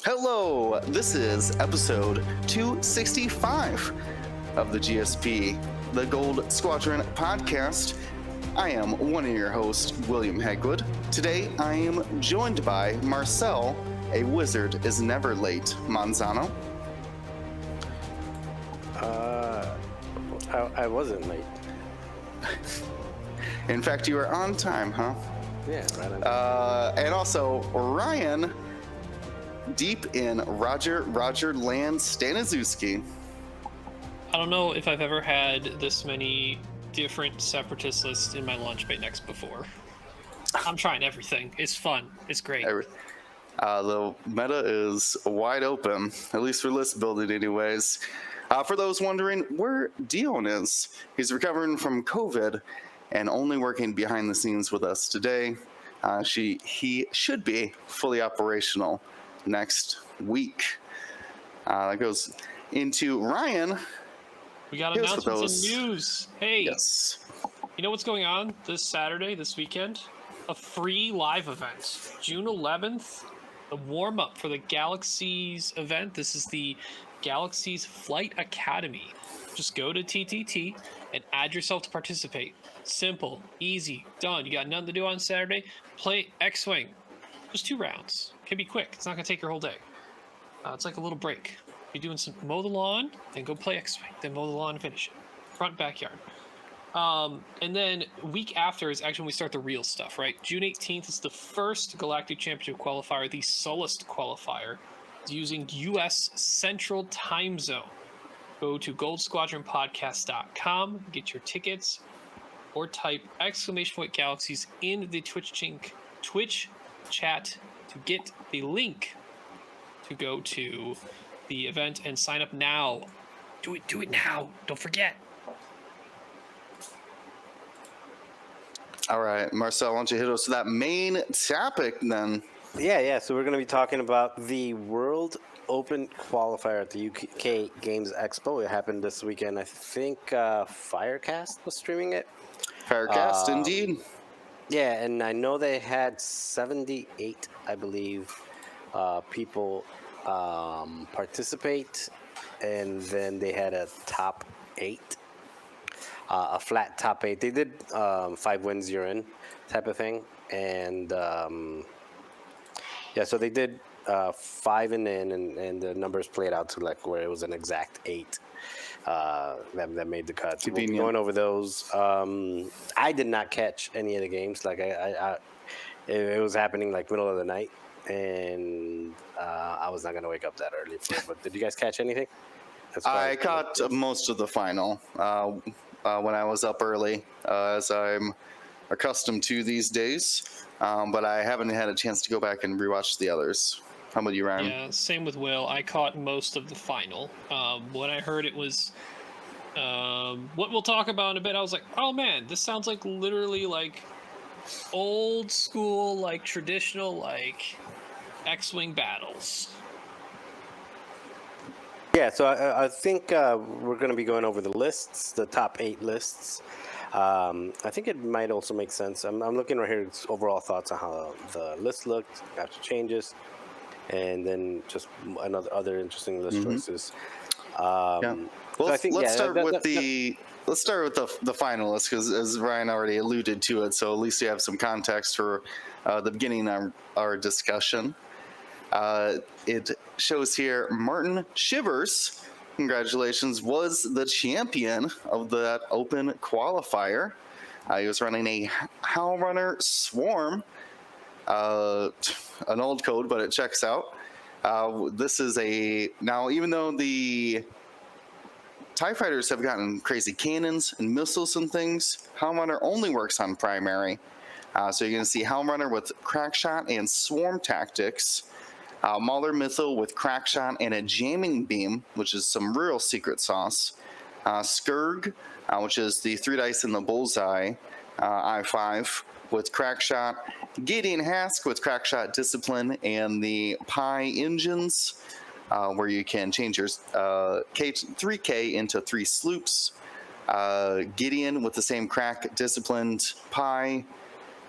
Hello, this is episode 265 of the GSP, the Gold Squadron podcast. I am one of your hosts, William Hegwood. Today I am joined by Marcel, a wizard is never late, Manzano. I wasn't late. In fact, you were on time, huh? Yeah, right on time. And also Ryan, deep in Roger Land Staniszewski. I don't know if I've ever had this many different Separatist lists in my launch bay next before. I'm trying everything. It's fun. It's great. The meta is wide open, at least for list building anyways. For those wondering where Dion is, he's recovering from COVID and only working behind the scenes with us today. He should be fully operational next week. That goes into Ryan. We got announcements and news. Hey, yes. You know what's going on this Saturday, this weekend? A free live event. June 11th, the warm-up for the Galaxies event. This is the Galaxies Flight Academy. Just go to TTT and add yourself to participate. Simple, easy, done. You got nothing to do on Saturday. Play X-Wing. Just 2 rounds. Can be quick. It's not going to take your whole day. It's like a little break. You're doing some mow the lawn, then go play X-Wing, then mow the lawn and finish it. Front, backyard. And then week after is actually when we start the real stuff, right? June 18th is the first Galactic Championship qualifier, the Solist qualifier, using U.S. Central Time Zone. Go to goldsquadronpodcast.com, get your tickets, or type !Galaxies in the Twitch chat to get the link to go to the event and sign up now. Do it now. Don't forget. All right, Marcel, why don't you hit us with that main topic then? Yeah. So we're going to be talking about the World Open Qualifier at the UK Games Expo. It happened this weekend. I think Firecast was streaming it. Firecast, indeed. Yeah, and I know they had 78, I believe, people participate, and then they had a top 8, a flat top 8. They did 5 wins you're in type of thing, and so they did 5 and in, and the numbers played out to like where it was an exact 8 that made the cut. So we'll be going over those. I did not catch any of the games. Like it was happening like middle of the night, and I was not going to wake up that early for it. But did you guys catch anything? I caught most of the final when I was up early, as I'm accustomed to these days. But I haven't had a chance to go back and rewatch the others. How about you, Ryan? Yeah, same with Will. I caught most of the final. When I heard it was what we'll talk about in a bit, I was like, oh man, this sounds like literally like old school, like traditional, like X-Wing battles. Yeah, so I think we're going to be going over the lists, the top 8 lists. I think it might also make sense. I'm looking right here, it's overall thoughts on how the list looked after changes, and then just other interesting list choices. Well, so I think, let's start with the finalists, because as Ryan already alluded to it, so at least you have some context for the beginning of our discussion. It shows here Martin Shivers, congratulations, was the champion of that open qualifier. He was running a Howl Runner Swarm, an old code, but it checks out. This is now, even though the TIE fighters have gotten crazy cannons and missiles and things, Howl Runner only works on primary. So you're going to see Howl Runner with Crackshot and Swarm Tactics. Mauler Mythil with Crackshot and a Jamming Beam, which is some real secret sauce. Skurg, which is the 3 dice in the bullseye, I5 with Crackshot. Gideon Hask with Crackshot Discipline and the Pi engines, where you can change your 3K into 3 sloops. Gideon with the same Crack Disciplined Pi.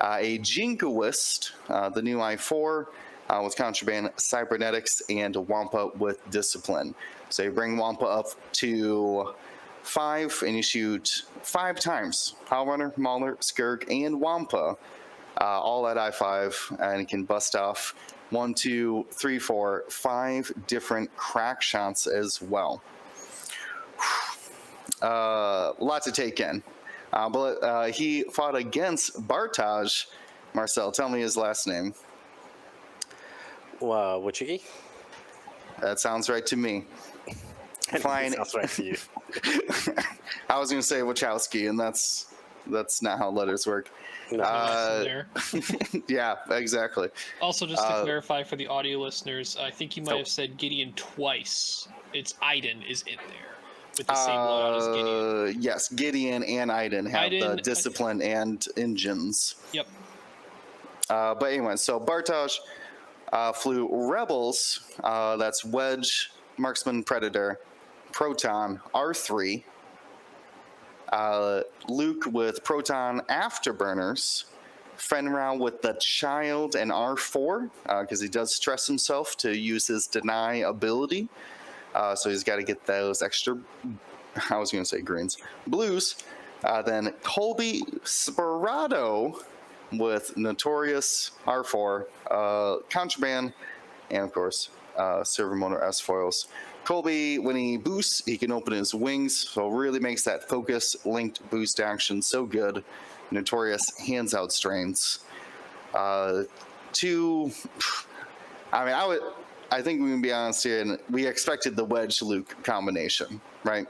A Jingoist, the new I4, with Contraband, Cybernetics, and Wampa with Discipline. So you bring Wampa up to 5, and you shoot 5 times. Howlrunner, Mauler, Skirk, and Wampa, all at I5, and you can bust off 1, 2, 3, 4, 5 different crack shots as well. A lot to take in. But he fought against Bartaj. Marcel, tell me his last name. Wachiki? That sounds right to me. Fine. Sounds right to you. I was going to say Wachowski, and that's not how letters work. There. Yeah, exactly. Also, just to clarify for the audio listeners, I think you might have said Gideon twice. It's Iden is in there with the same loadout as Gideon. Yes, Gideon and Iden have the discipline and engines. Yep. But anyway, so Bartaj flew Rebels. That's Wedge, Marksman, Predator, Proton, R3. Luke with Proton Afterburners. Fenrir with the Child and R4, because he does stress himself to use his Deny ability. So he's got to get those extra, I was going to say greens, blues. Then Colby Sperado with Notorious R4, Contraband, and of course, Servo Motor S foils. Colby, when he boosts, he can open his wings, so really makes that focus linked boost action so good. Notorious hands out strains. I think we can be honest here, and we expected the Wedge Luke combination, right?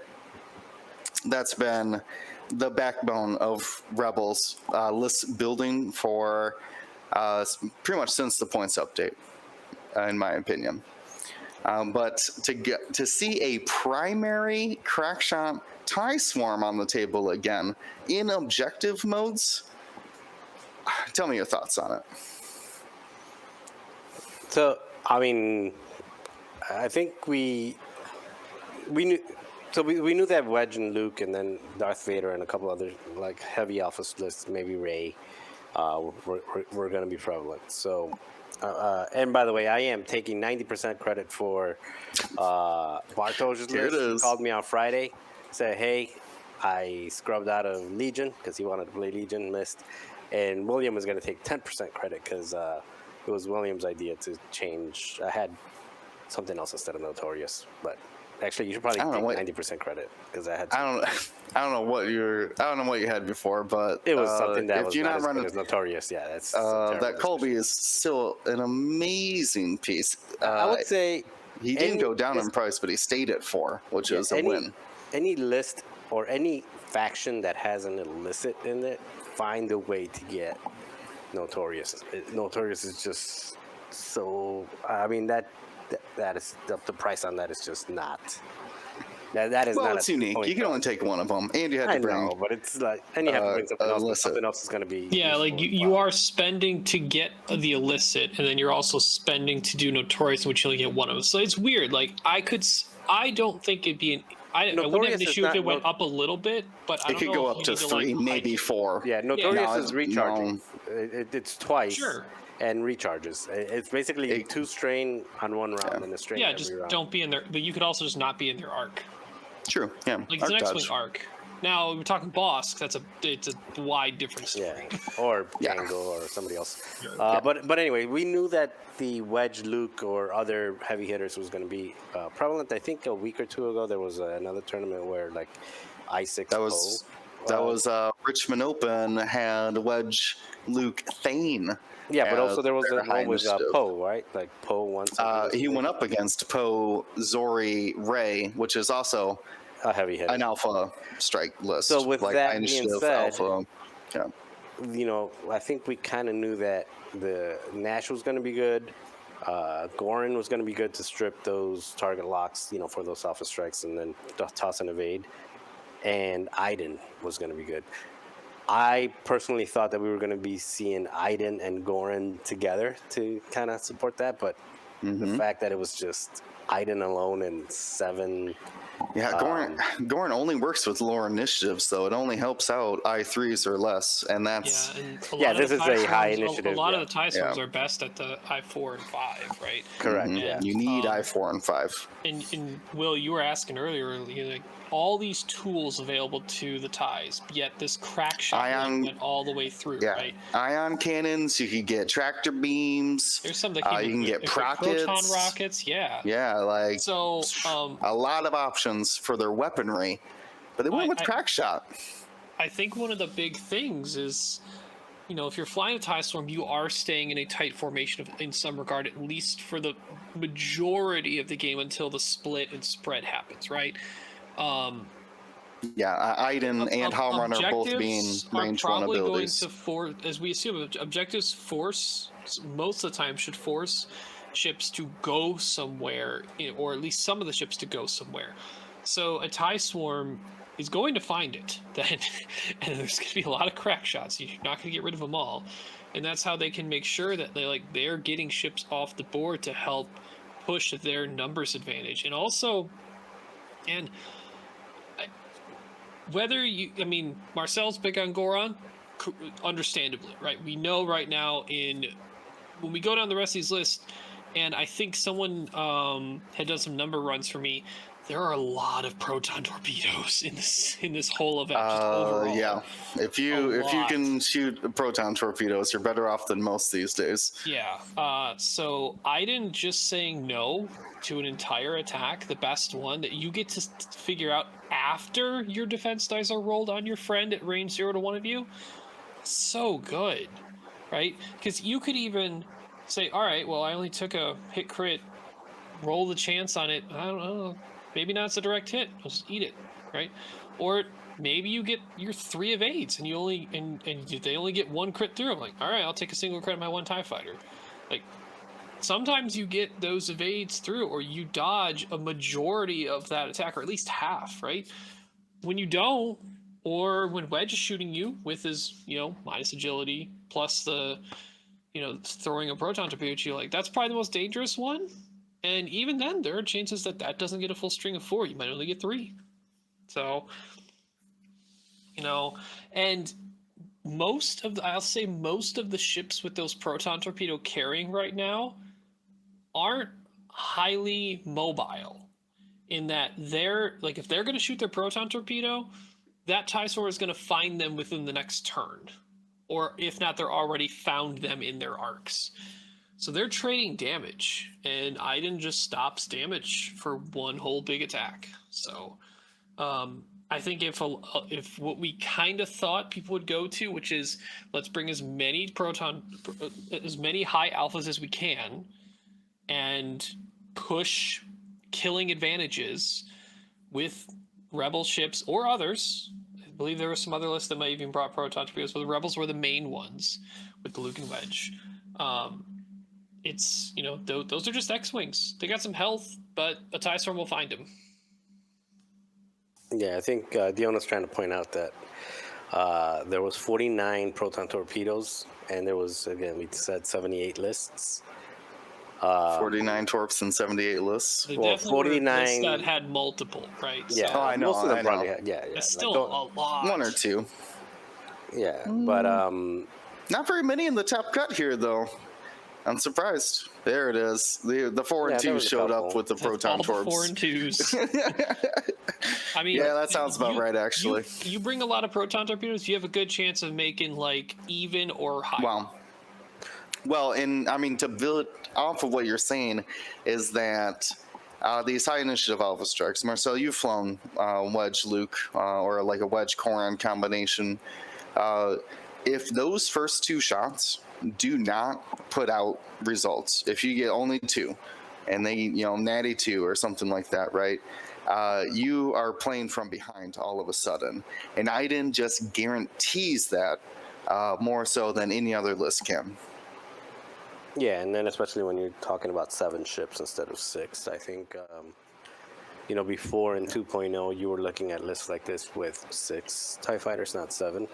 That's been the backbone of Rebels list building for pretty much since the points update, in my opinion. But to see a primary crackshot tie swarm on the table again in objective modes, tell me your thoughts on it. So, I mean, I think we knew. So we knew that Wedge and Luke, and then Darth Vader and a couple other like heavy alpha lists, maybe Rey, were going to be prevalent. So. And by the way, I am taking 90% credit for Bartosz's list. He called me on Friday, said, hey, I scrubbed out of Legion because he wanted to play Legion list. And William was going to take 10% credit because it was William's idea to change. I had something else instead of Notorious, but actually you should probably take 90% credit because I had I don't know what you had before, but it was something that if was you're not not as running, good as Notorious. Yeah, that's that Colby is still an amazing piece. I would say he didn't go down in price, but he stayed at 4, which is a win. Any list or any faction that has an illicit in it, find a way to get Notorious. Notorious is just so. I mean that is the price on that is just not. That is well, not. It's unique. You can only take one of them, and you have to bring. I know, but it's like, and you have to bring something else. But something else is going to be. Yeah, like you are spending to get the illicit, and then you're also spending to do Notorious, which you only get one of them. So it's weird. Like I don't think it'd be I wouldn't have an issue if it went up a little bit, but I don't know. It could go up to 3, maybe 4. Yeah, Notorious is recharging. It's twice. Sure. And recharges. It's basically 2 strain on one round and a strain. Yeah, just round. Don't be in there. But you could also just not be in their arc. True. Yeah. Like it's an X-wing arc. Now we're talking boss. It's a wide difference. Yeah. Or Django or somebody else. But anyway, we knew that the Wedge Luke or other heavy hitters was going to be prevalent. I think a week or 2 ago there was another tournament where like I6 that was Richmond Open had Wedge Luke Thane. Yeah, but also there was one with Poe, right? Like Poe once. He went up against Poe, Zori, Rey, which is also a heavy hitter, an alpha strike list. So with that being said, alpha, I think we kind of knew that the Nash was going to be good. Gorin was going to be good to strip those target locks, for those alpha strikes, and then toss and evade. And Iden was going to be good. I personally thought that we were going to be seeing Iden and Gorin together to kind of support that, but The fact that it was just Iden alone and 7. Yeah, Gorn only works with lower initiatives, so it only helps out I3s or less, and that's and a lot this of is the a high swarms- initiative. A lot yeah. of the tie swarms are best at the I4 and 5, right? Correct. Mhm. Yeah. You need I4 and 5. And Will, you were asking earlier, like all these tools available to the ties, yet this crack shot Ion- went all the way through, Yeah, right? ion cannons. You can get tractor beams. There's some that came you can get proton rockets. rockets, yeah. Yeah, like So a lot of options for their weaponry, but they went with crack shot. I think one of the big things is, you know, if you're flying a tie storm, you are staying in a tight formation in some regard, at least for the majority of the game until the split and spread happens, right? Yeah, Iden and Halrun are both being range 1 abilities. Going to force, as we assume, objectives force, most of the time should force ships to go somewhere, or at least some of the ships to go somewhere. So a tie swarm is going to find it, then, and there's going to be a lot of crack shots. You're not going to get rid of them all, and that's how they can make sure that they're getting ships off the board to help push their numbers advantage, and also, and whether you, I mean, Marcel's big on Goron, understandably, right? We know right now when we go down the rest of these lists, and I think someone had done some number runs for me. There are a lot of proton torpedoes in this whole event. Just overall. Yeah, if you can shoot proton torpedoes, you're better off than most these days. Yeah. So Iden just saying no to an entire attack, the best one that you get to figure out after your defense dice are rolled on your friend at range 0 to 1 of you. So good, right? Because you could even say, all right, well, I only took a hit crit, roll the chance on it. I don't know. Maybe not, it's a direct hit. I'll just eat it, right? Or maybe you get your 3 evades and you only and they only get 1 crit through. I'm like, all right, I'll take a single crit on my 1 TIE fighter. Like, sometimes you get those evades through, or you dodge a majority of that attack, or at least half, right? When you don't, or when Wedge is shooting you with his, minus agility plus the, throwing a proton torpedo at you, like, that's probably the most dangerous one. And even then, there are chances that doesn't get a full string of 4. You might only get 3. So, and I'll say most of the ships with those proton torpedo carrying right now aren't highly mobile, in that they're, like, if they're going to shoot their proton torpedo, that TIE Sword is going to find them within the next turn. Or if not, they're already found them in their arcs. So they're trading damage, and Iden just stops damage for one whole big attack. So I think if what we kind of thought people would go to, which is let's bring as many high alphas as we can, and push killing advantages with rebel ships or others. I believe there were some other lists that might even brought proton torpedoes, but the rebels were the main ones with the Luke and Wedge. It's, those are just X-Wings. They got some health, but a TIE Storm will find them. Yeah, I think Diona's trying to point out that there was 49 proton torpedoes, and there was, again, we said 78 lists. 49 torps and 78 lists. They Well, definitely 49 were lists that had multiple, right? Yeah, I know. Most of them probably had, yeah. It's like, still a lot. 1 or 2. Yeah, but Not very many in the top cut here, though. I'm surprised. There it is. The 4 and 2 showed up with the proton torps. All the 4 and 2s. I mean, yeah, that sounds about right, actually. You bring a lot of proton torpedoes, you have a good chance of making, like, even or higher. Well, and I mean, to build off of what you're saying is that these high initiative alpha strikes, Marcel, you've flown Wedge Luke or like a Wedge Corin combination. If those first 2 shots do not put out results, if you get only 2 and they, natty 2 or something like that, right? You are playing from behind all of a sudden. And Iden just guarantees that more so than any other list can. yeah, and then especially when you're talking about 7 ships instead of 6, I think, before in 2.0, you were looking at lists like this with 6 TIE fighters, not 7.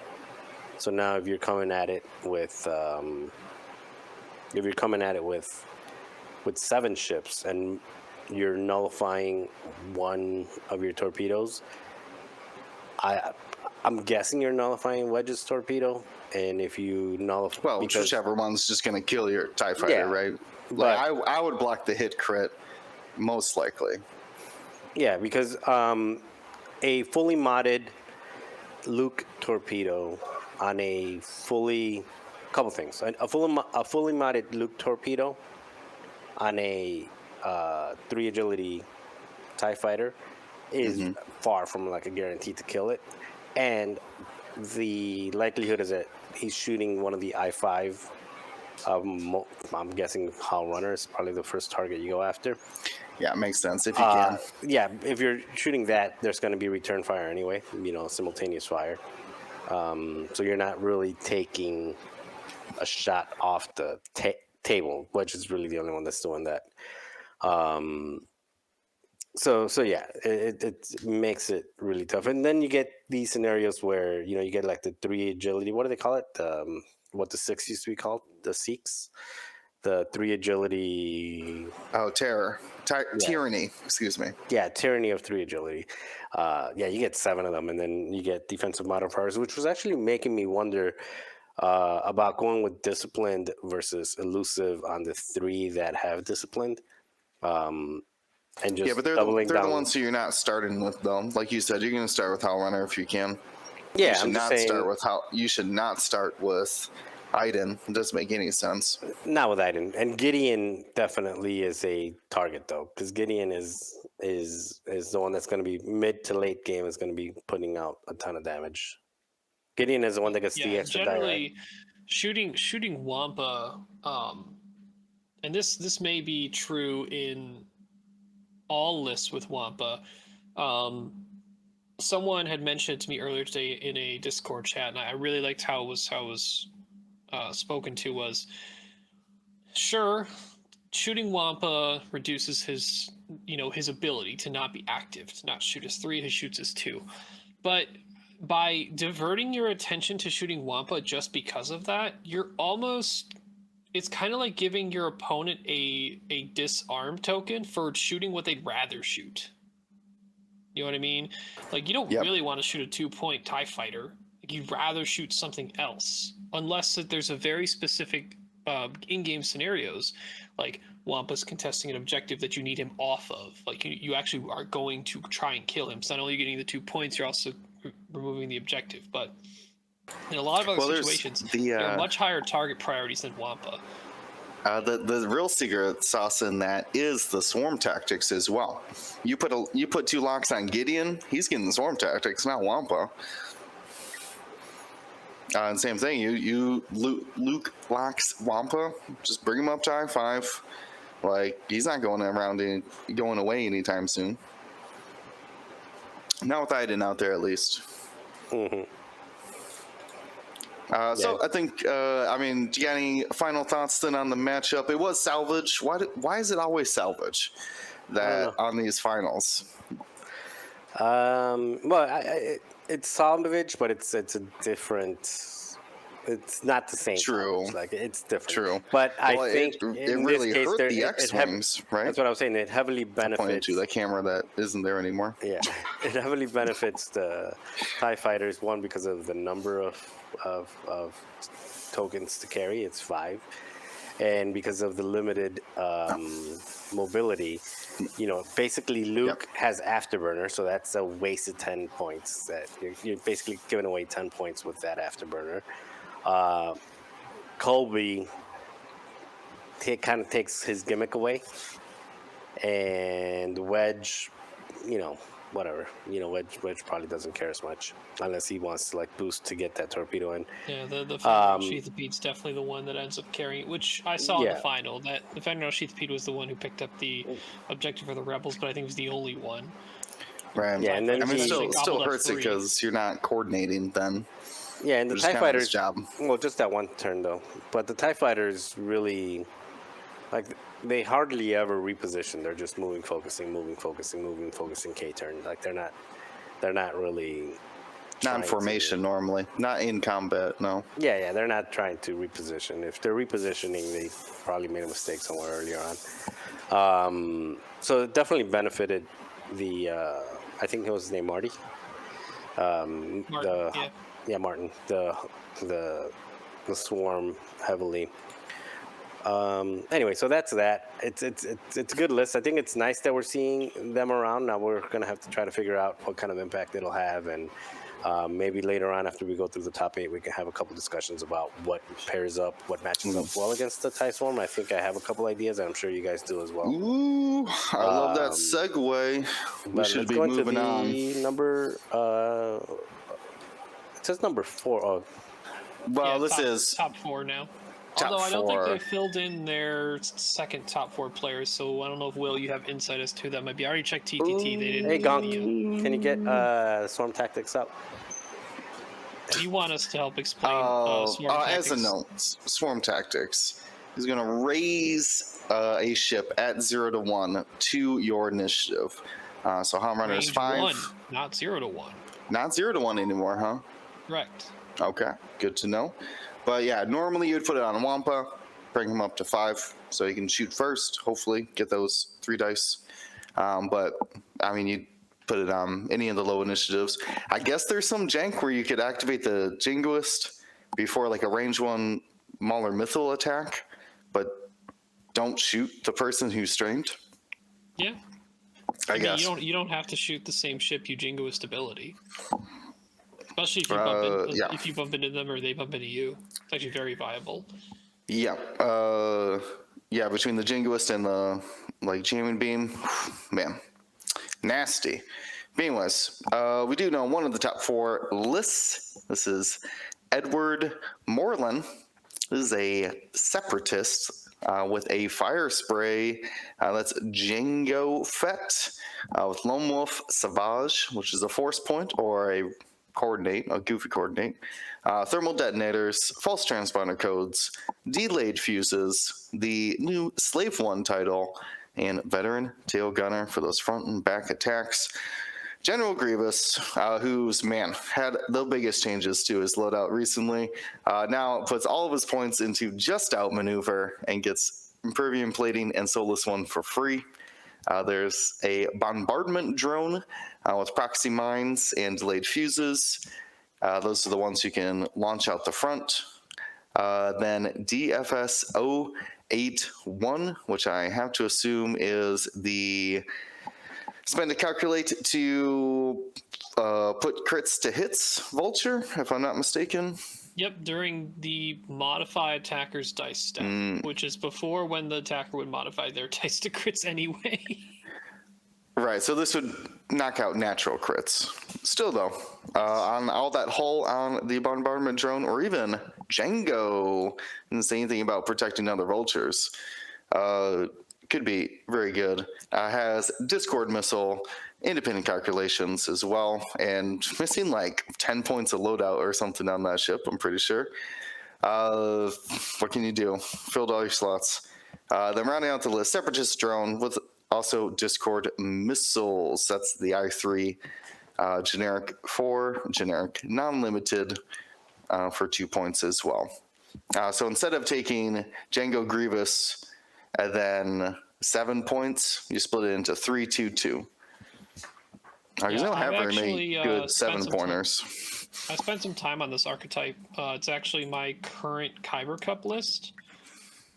So now if you're coming at it with, with 7 ships and you're nullifying one of your torpedoes, I'm guessing you're nullifying Wedge's torpedo, and if you nullify, Well, whichever one's just going to kill your TIE fighter, right? Like, I would block the hit crit, most likely. Yeah, because a fully modded Luke torpedo on couple things. A fully modded Luke torpedo on a 3 agility TIE fighter is far from like a guarantee to kill it, and the likelihood is that he's shooting one of the I-5. I'm guessing Hull Runner is probably the first target you go after. Yeah, it makes sense if you can. Yeah, if you're shooting that, there's going to be return fire anyway, simultaneous fire. So you're not really taking a shot off the table, which is really the only one that's doing that. So yeah, it makes it really tough. And then you get these scenarios where, you get like the 3 agility. What do they call it? What the 6 used to be called? The Seeks? The 3 agility. Oh, terror. Tyranny, excuse me. Yeah, tyranny of 3 agility. Yeah, you get 7 of them, and then you get defensive modifiers, which was actually making me wonder about going with disciplined versus elusive on the 3 that have disciplined. And just but they're the ones who you're not starting with, though. Like you said, you're going to start with Hull Runner if you can. Yeah, you should not start with Iden. It doesn't make any sense. Not with Iden. And Gideon definitely is a target, though, because Gideon is the one that's going to be mid to late game is going to be putting out a ton of damage. Gideon is the one that gets the extra generally die, right? shooting Wampa, and this may be true in all lists with Wampa. Someone had mentioned to me earlier today in a Discord chat, and I really liked how it was spoken to. Was sure, shooting Wampa reduces his ability to not be active, to not shoot as 3, he shoots as 2, but by diverting your attention to shooting Wampa just because of that, it's kind of like giving your opponent a disarm token for shooting what they'd rather shoot. You know what I mean? Like, you don't really want to shoot a 2-point TIE fighter. Like, you'd rather shoot something else, unless that there's a very specific in-game scenarios, like Wampa's contesting an objective that you need him off of. Like, you actually are going to try and kill him. So not only are you getting the 2 points, you're also removing the objective. But in a lot of other situations, there are much higher target priorities than Wampa. The real secret sauce in that is the swarm tactics as well. You put 2 locks on Gideon, he's getting the swarm tactics, not Wampa. And same thing, Luke locks Wampa, just bring him up to I-5. Like, he's not going away anytime soon. Not with Iden out there, at least. Mm-hmm. So I think, do you got any final thoughts then on the matchup? It was salvage. Why is it always salvage on these finals? It's salvage, but it's a different. It's not the same. True. Like, it's different. True. But I think it really hurt the X-Wings, right? That's what I was saying. It heavily benefits to the camera that isn't there anymore. Yeah, it heavily benefits the TIE fighters. One, because of the number of tokens to carry, it's 5, and because of the limited mobility. Basically Luke has afterburner, so that's a wasted 10 points. That you're basically giving away 10 points with that afterburner. Colby kind of takes his gimmick away, and Wedge, whatever. Wedge probably doesn't care as much unless he wants to boost to get that torpedo in. Yeah, the Fenrir Sheath Beat's definitely the one that ends up carrying it, which I saw in the final. That the Fenrir Sheath Beat was the one who picked up the objective for the Rebels, but I think it was the only one. Right. Yeah, and then it still hurts it because you're not coordinating then. Yeah, and the TIE fighters. Well, just that one turn though. But the TIE fighters really, they hardly ever reposition. They're just moving, focusing K turn. Like they're not really Not in formation normally. Not in combat, no. Yeah, they're not trying to reposition. If they're repositioning, they probably made a mistake somewhere earlier on. So it definitely benefited the, I think it was his name, Marty. Martin, Martin. The swarm heavily. Anyway, so that's that. It's a good list. I think it's nice that we're seeing them around. Now we're gonna have to try to figure out what kind of impact it'll have, and maybe later on after we go through the top 8, we can have a couple discussions about what pairs up, what matches up well against the TIE Swarm. I think I have a couple ideas, and I'm sure you guys do as well. Ooh, I love that segue. We should be moving on. Number, it says number 4. Oh. Well, yeah, this is top 4 now. Top Although I don't think 4. they filled in their second top 4 players, so I don't know if Will, you have insight as to who that might be. I already checked TTT. They didn't. Hey, Gonk, can you get Swarm Tactics up? Do you want us to help explain Swarm as Tactics? a note, Swarm Tactics is going to raise a ship at 0 to 1 to your initiative. So Hom Runner is 5. 1, not 0 to 1. Not 0 to 1 anymore, huh? Correct. Okay, good to know. But yeah, normally you'd put it on Wampa, bring him up to 5, so you can shoot first, hopefully, get those 3 dice. But, I mean, you'd put it on any of the low initiatives. I guess there's some jank where you could activate the Jingoist before, like, a range 1 Mauler Mythal attack, but don't shoot the person who's strained. Yeah. I guess. You don't have to shoot the same ship you Jingoist ability. Especially if you bump into them or they bump into you. It's actually very viable. Yeah. Yeah, between the Jingoist and the, like, jamming beam, man, nasty. But anyways, we do know one of the top 4 lists. This is Edward Moreland. This is a Separatist with a fire spray. That's Jango Fett with Lone Wolf Savage, which is a force point or a goofy coordinate, thermal detonators, false transponder codes, delayed fuses, the new Slave 1 title, and veteran tail gunner for those front and back attacks. General Grievous, who's, man, had the biggest changes to his loadout recently, now puts all of his points into just outmaneuver and gets Impervium plating and Soulless 1 for free. There's a bombardment drone with proxy mines and delayed fuses. Those are the ones you can launch out the front. Then DFS 081, which I have to assume is the spend to calculate to put crits to hits vulture, if I'm not mistaken. Yep, during the modify attacker's dice step, which is before when the attacker would modify their dice to crits anyway. Right, so this would knock out natural crits. Still, though, on all that hull on the bombardment drone, or even Django, didn't say anything about protecting other vultures. Could be very good. Has Discord missile, independent calculations as well, and missing like 10 points of loadout or something on that ship, I'm pretty sure. What can you do? Filled all your slots. Then rounding out the list, Separatist drone with also Discord missiles. That's the I3 generic 4, generic non-limited for 2 points as well. So instead of taking Django Grievous and then 7 points, you split it into 3, 2, 2. You don't have very many good 7-pointers. I spent some time on this archetype. It's actually my current Kyber Cup list.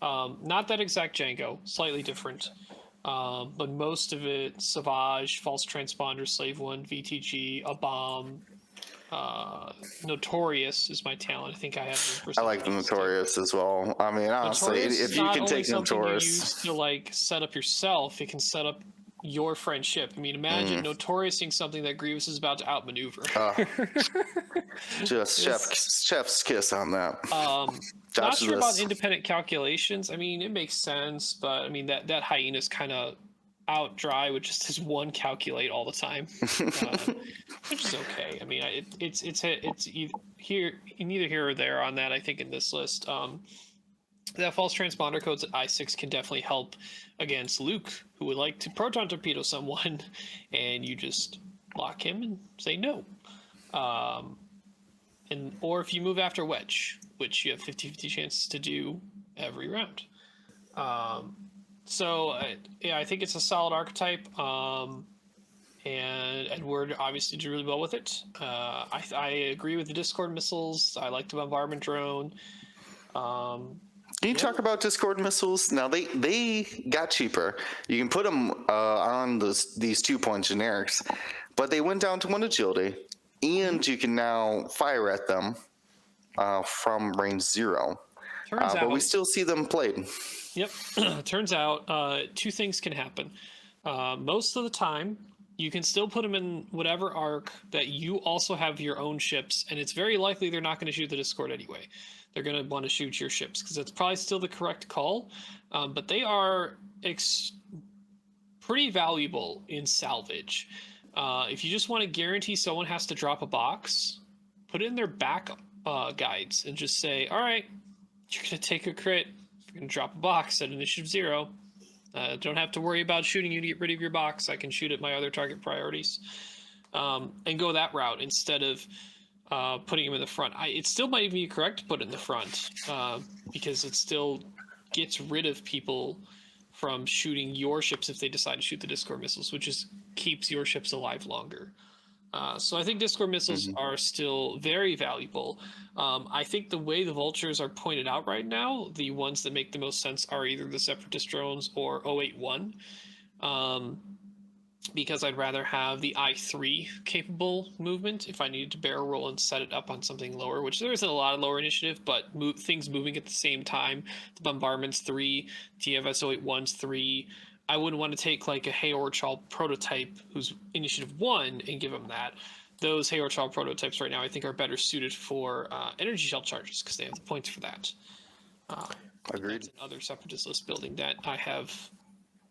Not that exact Django, slightly different. But most of it, Savage, False Transponder, Slave 1, VTG, a bomb. Notorious is my talent. I think I have. I like the Notorious as well. I mean, honestly, if you can take Notorious, you use to like set up yourself, it can set up your friendship. I mean, imagine Notorious seeing something that Grievous is about to outmaneuver. Just chef's kiss on that. Not sure about independent calculations. I mean, it makes sense, but I mean that hyena's kind of out dry with just his 1 calculate all the time, which is okay. I mean, it's here neither here or there on that. I think in this list, that false transponder codes at I6 can definitely help against Luke, who would like to proton torpedo someone, and you just lock him and say no. or if you move after wedge, which you have 50-50 chances to do every round. I think it's a solid archetype. And Edward obviously did really well with it. I agree with the Discord missiles. I like the bombardment drone. Can you talk about Discord missiles? Now they got cheaper. You can put them on these 2-point generics, but they went down to 1 agility, and you can now fire at them from range 0. But we still see them played. Yep. Turns out 2 things can happen. Most of the time, you can still put them in whatever arc that you also have your own ships, and it's very likely they're not going to shoot the Discord anyway. They're going to want to shoot your ships because it's probably still the correct call, but they are pretty valuable in salvage. If you just want to guarantee someone has to drop a box, put it in their back guides and just say, all right, you're going to take a crit, you're going to drop a box at initiative 0. Don't have to worry about shooting you to get rid of your box. I can shoot at my other target priorities, and go that route instead of putting him in the front. It still might even be correct to put it in the front because it still gets rid of people from shooting your ships if they decide to shoot the Discord missiles, which is keeps your ships alive longer. So I think Discord missiles are still very valuable. I think the way the vultures are pointed out right now, the ones that make the most sense are either the Separatist drones or 081. Because I'd rather have the I3 capable movement if I needed to barrel roll and set it up on something lower, which there isn't a lot of lower initiative, but things moving at the same time. The bombardment's 3, TFS 081's 3. I wouldn't want to take like a Hayward-Shaw prototype who's initiative 1 and give them that. Those Hayward-Shaw prototypes right now I think are better suited for energy shell charges because they have the points for that. Agreed. That's another Separatist list building that I have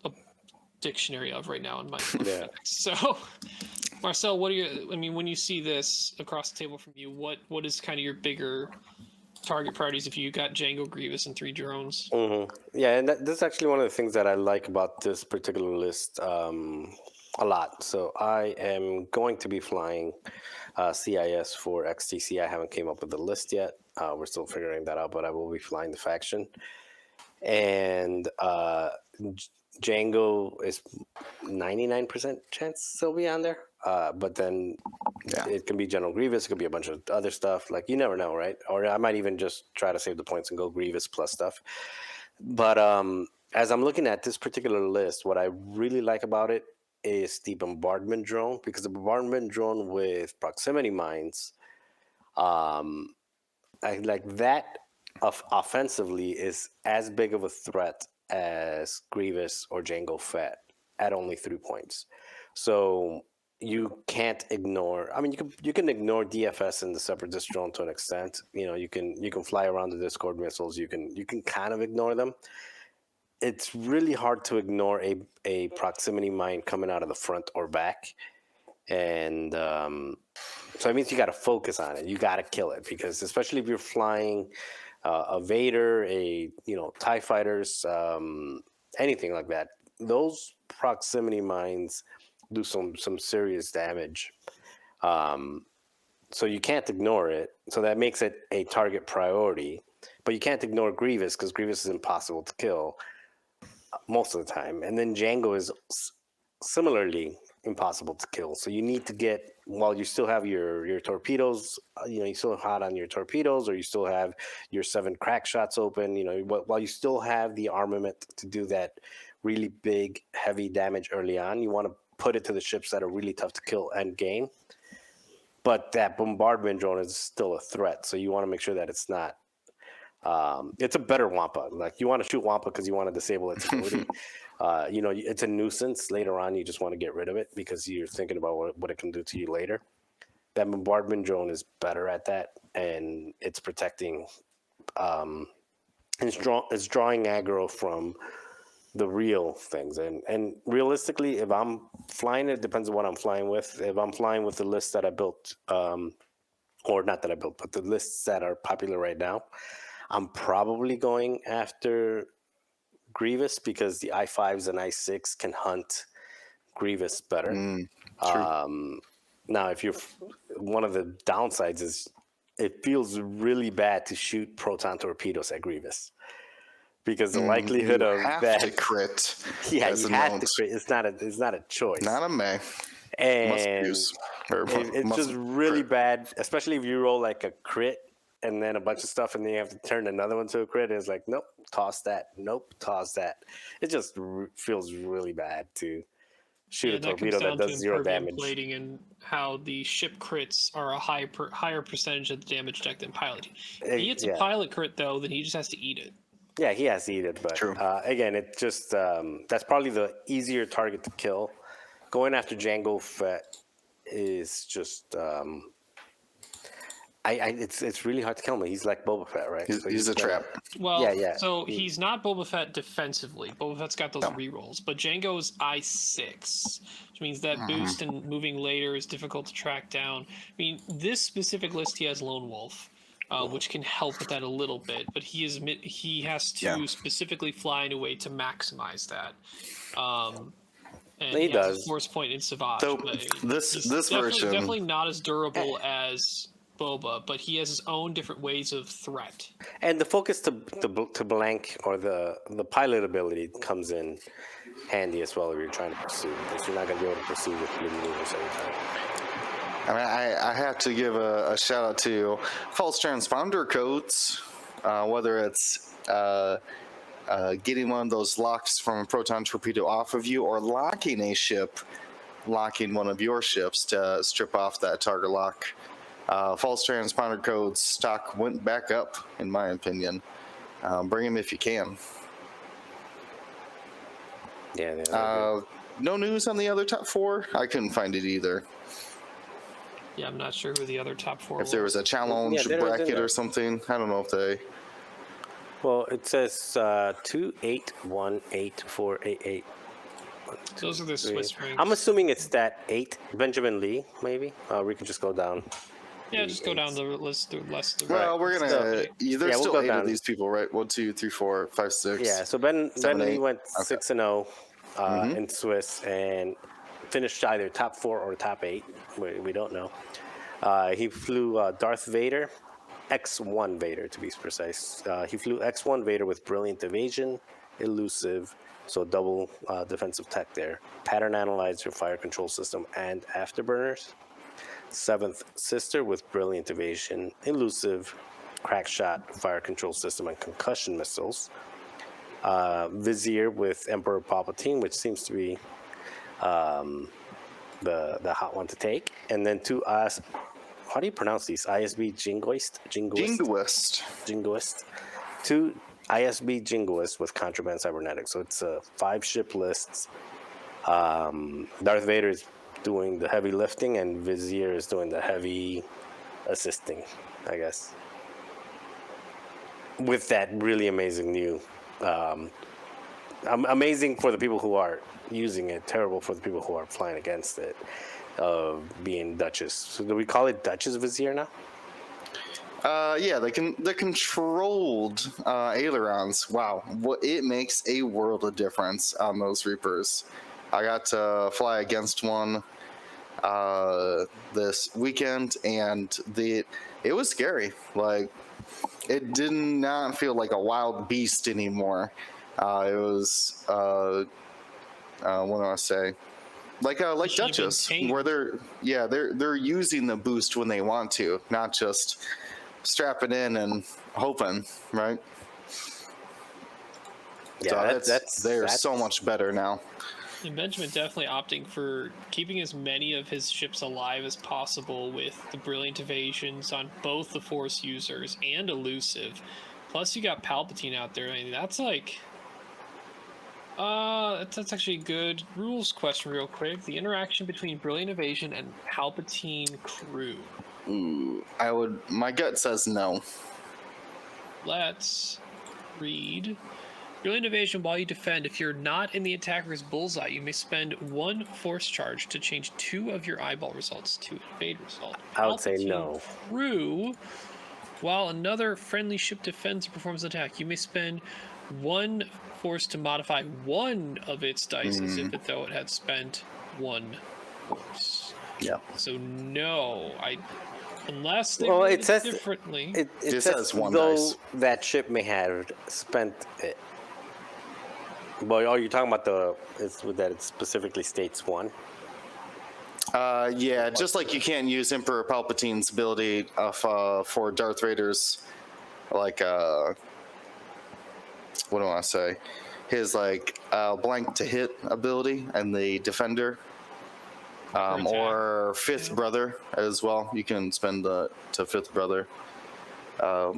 a dictionary of right now in my Yeah. So Marcel, what are you, I mean, when you see this across the table from you, what is kind of your bigger target priorities if you got Django, Grievous, and 3 drones? Yeah, and this is actually one of the things that I like about this particular list a lot. So I am going to be flying CIS for XTC. I haven't came up with the list yet. We're still figuring that out, but I will be flying the faction. And Django is 99% chance he'll be on there. But then it can be General Grievous. It could be a bunch of other stuff. Like, you never know, right? Or I might even just try to save the points and go Grievous plus stuff. But as I'm looking at this particular list, what I really like about it is the bombardment drone, because the bombardment drone with proximity mines, I like that offensively is as big of a threat as Grievous or Django Fett at only 3 points. So you can't ignore. I mean, you can ignore DFS and the Separatist drone to an extent. You know, you can fly around the Discord missiles. You can kind of ignore them. It's really hard to ignore a proximity mine coming out of the front or back, and so it means you got to focus on it. You got to kill it, because especially if you're flying a Vader, TIE fighters, anything like that, those proximity mines do some serious damage. So you can't ignore it. So that makes it a target priority. But you can't ignore Grievous, because Grievous is impossible to kill most of the time. And then Django is similarly impossible to kill. So you need to get, while you still have your torpedoes, you still hot on your torpedoes, or you still have your 7 crack shots open, while you still have the armament to do that really big, heavy damage early on, you want to put it to the ships that are really tough to kill end game. But that bombardment drone is still a threat. So you want to make sure that it's not. It's a better Wampa. Like, you want to shoot Wampa because you want to disable its ability. It's a nuisance. Later on, you just want to get rid of it because you're thinking about what it can do to you later. That bombardment drone is better at that, and it's protecting. It's drawing aggro from the real things. And realistically, if I'm flying, it depends on what I'm flying with. If I'm flying with the list that I built, or not that I built, but the lists that are popular right now, I'm probably going after Grievous, because the I5s and I6 can hunt Grievous better. True. Now, if you're one of the downsides is it feels really bad to shoot proton torpedoes at Grievous. Because the likelihood you of have that to crit. Yeah, as you a have note. to crit. It's not a choice. Not a may. Must And use. Or it's must just really crit. bad, especially if you roll like a crit and then a bunch of stuff, and then you have to turn another one to a crit. And it's like, nope, toss that. Nope, toss that. It just feels really bad to shoot a That comes torpedo that down to does 0 impervium damage. plating and how the ship crits are a higher percentage of the damage deck than pilot. If he hits a pilot crit, though, then he just has to eat it. Yeah, he has to eat it, but again, it just that's probably the easier target to kill. Going after Jango Fett is just it's really hard to kill him. He's like Boba Fett, right? He's a trap. Well, so he's not Boba Fett defensively. Boba Fett's got those rerolls, but Jango's I6, which means that boost and moving later is difficult to track down. I mean, this specific list, he has Lone Wolf, which can help with that a little bit, but he has to specifically fly in a way to maximize that. And he does. Has a force point in Savage. So but this version definitely not as durable as Boba, but he has his own different ways of threat. And the focus to blank or the pilot ability comes in handy as well if you're trying to pursue, because you're not going to be able to pursue with maneuvers every time. I mean, I have to give a shout out to false transponder codes, whether it's getting one of those locks from a proton torpedo off of you, or locking one of your ships to strip off that target lock. False transponder codes stock went back up, in my opinion. Bring them if you can. Yeah. No news on the other top 4. I couldn't find it either. Yeah, I'm not sure who the other top 4 If there was a challenge bracket or something, I don't know if they. Well, it says 2, 8, 1, 8, 4, 8, 8. Those are the Swiss ranks. I'm assuming it's that 8. Benjamin Lee, maybe. We can just go down. Yeah, just go down the list. Well, we're gonna. There's still 8 of these people, right? 1, 2, 3, 4, 5, 6. Yeah. So Ben Lee went 6-0 in Swiss and finished either top 4 or top 8. We don't know. He flew Darth Vader, X1 Vader to be precise. He flew X1 Vader with brilliant evasion, elusive, so double defensive tech there. Pattern analyzer, fire control system, and afterburners. 7th Sister with brilliant evasion, elusive, crack shot, fire control system, and concussion missiles. Vizier with Emperor Palpatine, which seems to be the hot one to take. And then 2 how do you pronounce these? ISB Jingoist? Jingoist. 2 ISB Jingoist with contraband cybernetics. So it's 5 ship lists. Darth Vader is doing the heavy lifting, and Vizier is doing the heavy assisting, I guess. With that really amazing new, amazing for the people who are using it, terrible for the people who are flying against it, being Duchess. So do we call it Duchess Vizier now? Yeah, the controlled ailerons. Wow, it makes a world of difference on those Reapers. I got to fly against one this weekend, and it was scary. Like, it did not feel like a wild beast anymore. It was what do I say? Like Duchess, where they're using the boost when they want to, not just strapping in and hoping, right? Yeah, so they're so much better now. And Benjamin definitely opting for keeping as many of his ships alive as possible with the brilliant evasions on both the Force users and elusive. Plus, you got Palpatine out there. I mean, that's like... that's actually a good rules question real quick. The interaction between brilliant evasion and Palpatine crew. Ooh, my gut says no. Let's read. Brilliant evasion while you defend. If you're not in the attacker's bullseye, you may spend 1 force charge to change 2 of your eyeball results to an evade result. I would say no. Crew, while another friendly ship defends or performs an attack, you may spend 1 force to modify 1 of its dice as if though it had spent 1 force. Yeah. So no, unless they Well, wrote it says differently. It Just says has one though dice. that ship may have spent it. But you're talking about that it specifically states one. Yeah, just like you can't use Emperor Palpatine's ability for Darth Vader's, like, what do I want to say? His, like, blank to hit ability and the Defender. Or Fifth Brother as well. You can spend to Fifth Brother. I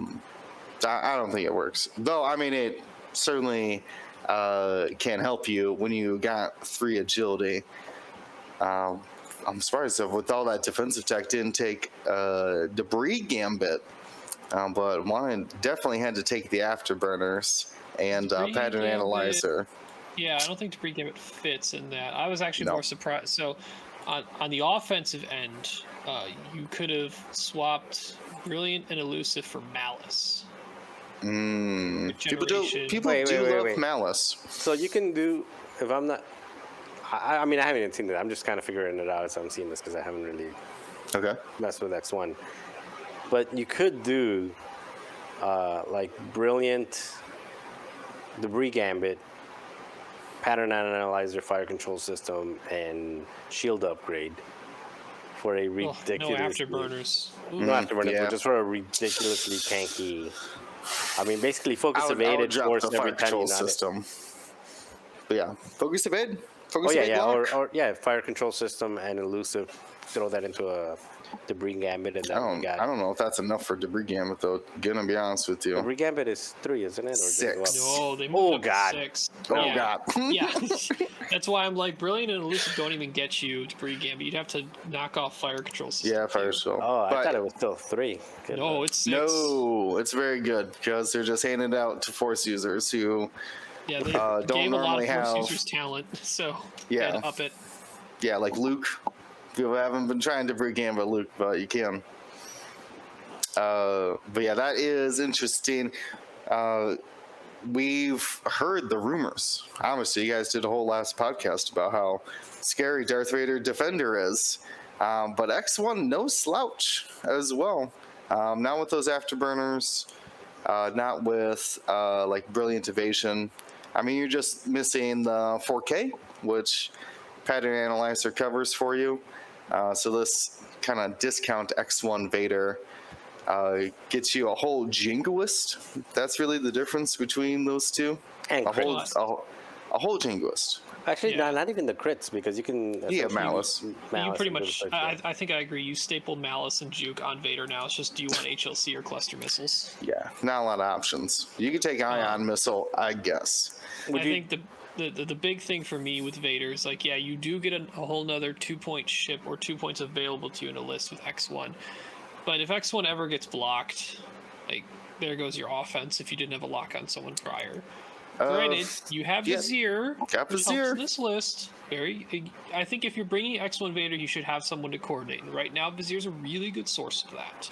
don't think it works. Though, I mean, it certainly can help you when you got 3 agility. I'm surprised that with all that defensive tech didn't take debris gambit, but one definitely had to take the afterburners and pattern analyzer. Yeah, I don't think debris gambit fits in that. I was actually more surprised. So, on the offensive end, you could have swapped brilliant and elusive for malice. People do love malice. So you can do, if I'm not, I mean, I haven't even seen it. I'm just kind of figuring it out as I'm seeing this because I haven't really messed with X1. But you could do like brilliant debris gambit, pattern analyzer, fire control system, and shield upgrade for a ridiculous. No afterburners. No afterburners, but just for a ridiculously tanky. I mean, basically focus evaded force every time you system. But yeah, focus evade. Or fire control system and elusive. Throw that into a debris gambit, and then I don't know if that's enough for debris gambit though. Gonna be honest with you. Debris gambit is 3, isn't it? Or 6. No, they moved up to 6. Oh god. Yeah, that's why I'm like brilliant and elusive don't even get you debris gambit. You'd have to knock off fire control system. Yeah, fire control. Oh, I thought it was still 3. No, it's 6. No, it's very good because they're just handing it out to Force users who they don't gave normally a lot of Force have users talent, so yeah, had to up it. Yeah, like Luke. People haven't been trying to debris gambit Luke, but you can. But yeah, that is interesting. We've heard the rumors. Obviously, you guys did a whole last podcast about how scary Darth Vader Defender is. But X1, no slouch as well. Not with those afterburners. Not with like brilliant evasion. I mean, you're just missing the 4K, which pattern analyzer covers for you. So this kind of discount X1 Vader gets you a whole jingoist. That's really the difference between those two. And a whole jingoist. Actually, not even the crits, because you can... Malice. You pretty much... I think I agree. You staple Malice and Juke on Vader now. It's just, do you want HLC or cluster missiles? Yeah, not a lot of options. You can take Ion Missile, I guess. I think the big thing for me with Vader is, like, yeah, you do get a whole nother 2-point ship or 2 points available to you in a list with X1. But if X1 ever gets blocked, like, there goes your offense if you didn't have a lock on someone prior. Granted, you have Vizier, which helps in this list. I think if you're bringing X1 Vader, you should have someone to coordinate. And right now, Vizier's a really good source of that,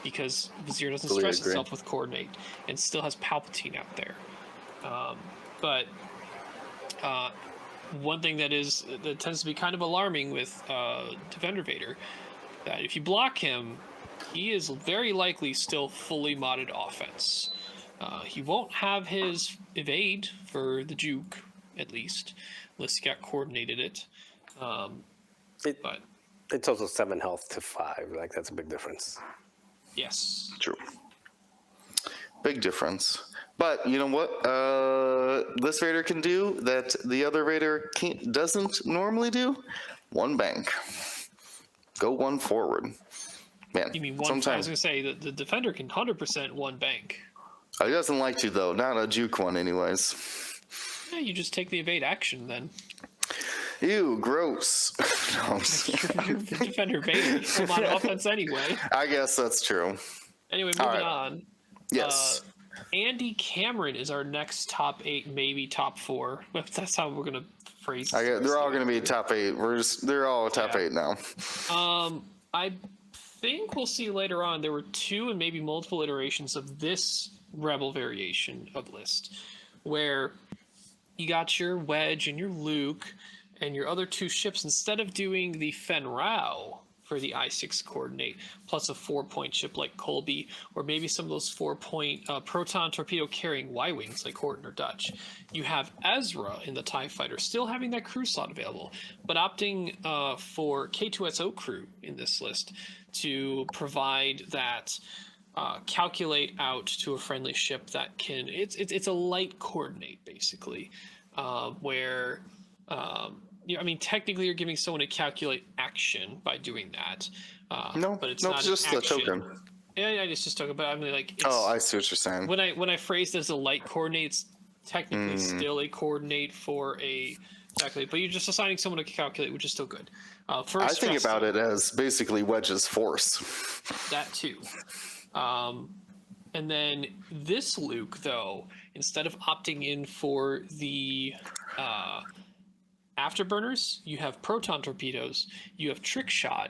because Vizier doesn't stress itself with coordinate and still has Palpatine out there. But one thing that tends to be kind of alarming with Defender Vader, that if you block him, he is very likely still fully modded offense. He won't have his evade for the Juke, at least, unless he got coordinated it. But it's also 7 health to 5. Like, that's a big difference. Yes. True. Big difference. But you know what? This Vader can do that the other Vader doesn't normally do. 1 bank. Go 1 forward. Man, you mean 1? I was going to say that the Defender can 100% 1 bank. He doesn't like to, though. Not a Juke one, anyways. Yeah, you just take the evade action, then. Ew, gross. You're Defender Vader. I'm on offense anyway. I guess that's true. Anyway, moving on. Yes. Andy Cameron is our next top 8, maybe top 4. That's how we're going to phrase it. They're all going to be top 8. They're all top 8 now. I think we'll see later on there were 2 and maybe multiple iterations of this Rebel variation of list, where you got your Wedge and your Luke, and your other 2 ships, instead of doing the Fen Rao for the I-6 coordinate, plus a 4-point ship like Colby, or maybe some of those 4-point proton torpedo carrying Y-wings like Horton or Dutch, you have Ezra in the TIE Fighter, still having that crew slot available, but opting for K2SO crew in this list to provide that calculate out to a friendly ship that can, it's a light coordinate basically, where I mean, technically, you're giving someone to calculate action by doing that. But it's not it's just a token. Yeah, it's just token. But I mean, like, I see what you're saying. When I phrased it as a light coordinate, it's technically still a coordinate for a calculate. But you're just assigning someone to calculate, which is still good. I think about it as basically Wedge's force. That too. And then this Luke, though, instead of opting in for the afterburners, you have proton torpedoes, you have trick shot,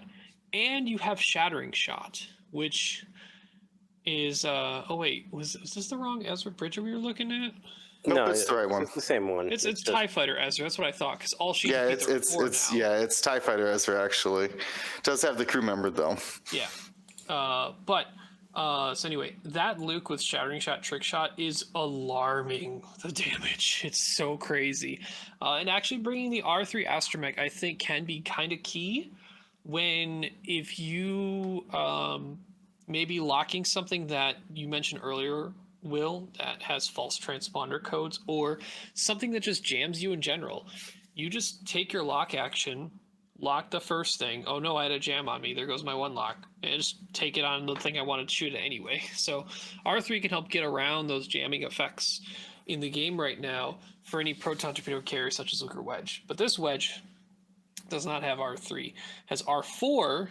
and you have shattering shot, which is oh wait, was this the wrong Ezra Bridger we were looking at? Nope, No, it's the right one. It's the same one. It's TIE Fighter Ezra. That's what I thought, because all she it's TIE Fighter Ezra actually. It does have the crew member though. Yeah, so anyway, that Luke with shattering shot, trick shot is alarming. The damage, it's so crazy. And actually bringing the R3 astromech, I think, can be kind of key if you maybe locking something that you mentioned earlier, Will, that has false transponder codes, or something that just jams you in general. You just take your lock action, lock the first thing. Oh no, I had a jam on me. There goes my one lock. And just take it on the thing I wanted to shoot at anyway. So R3 can help get around those jamming effects in the game right now for any proton torpedo carrier such as Luke or Wedge. But this Wedge does not have R3. Has R4,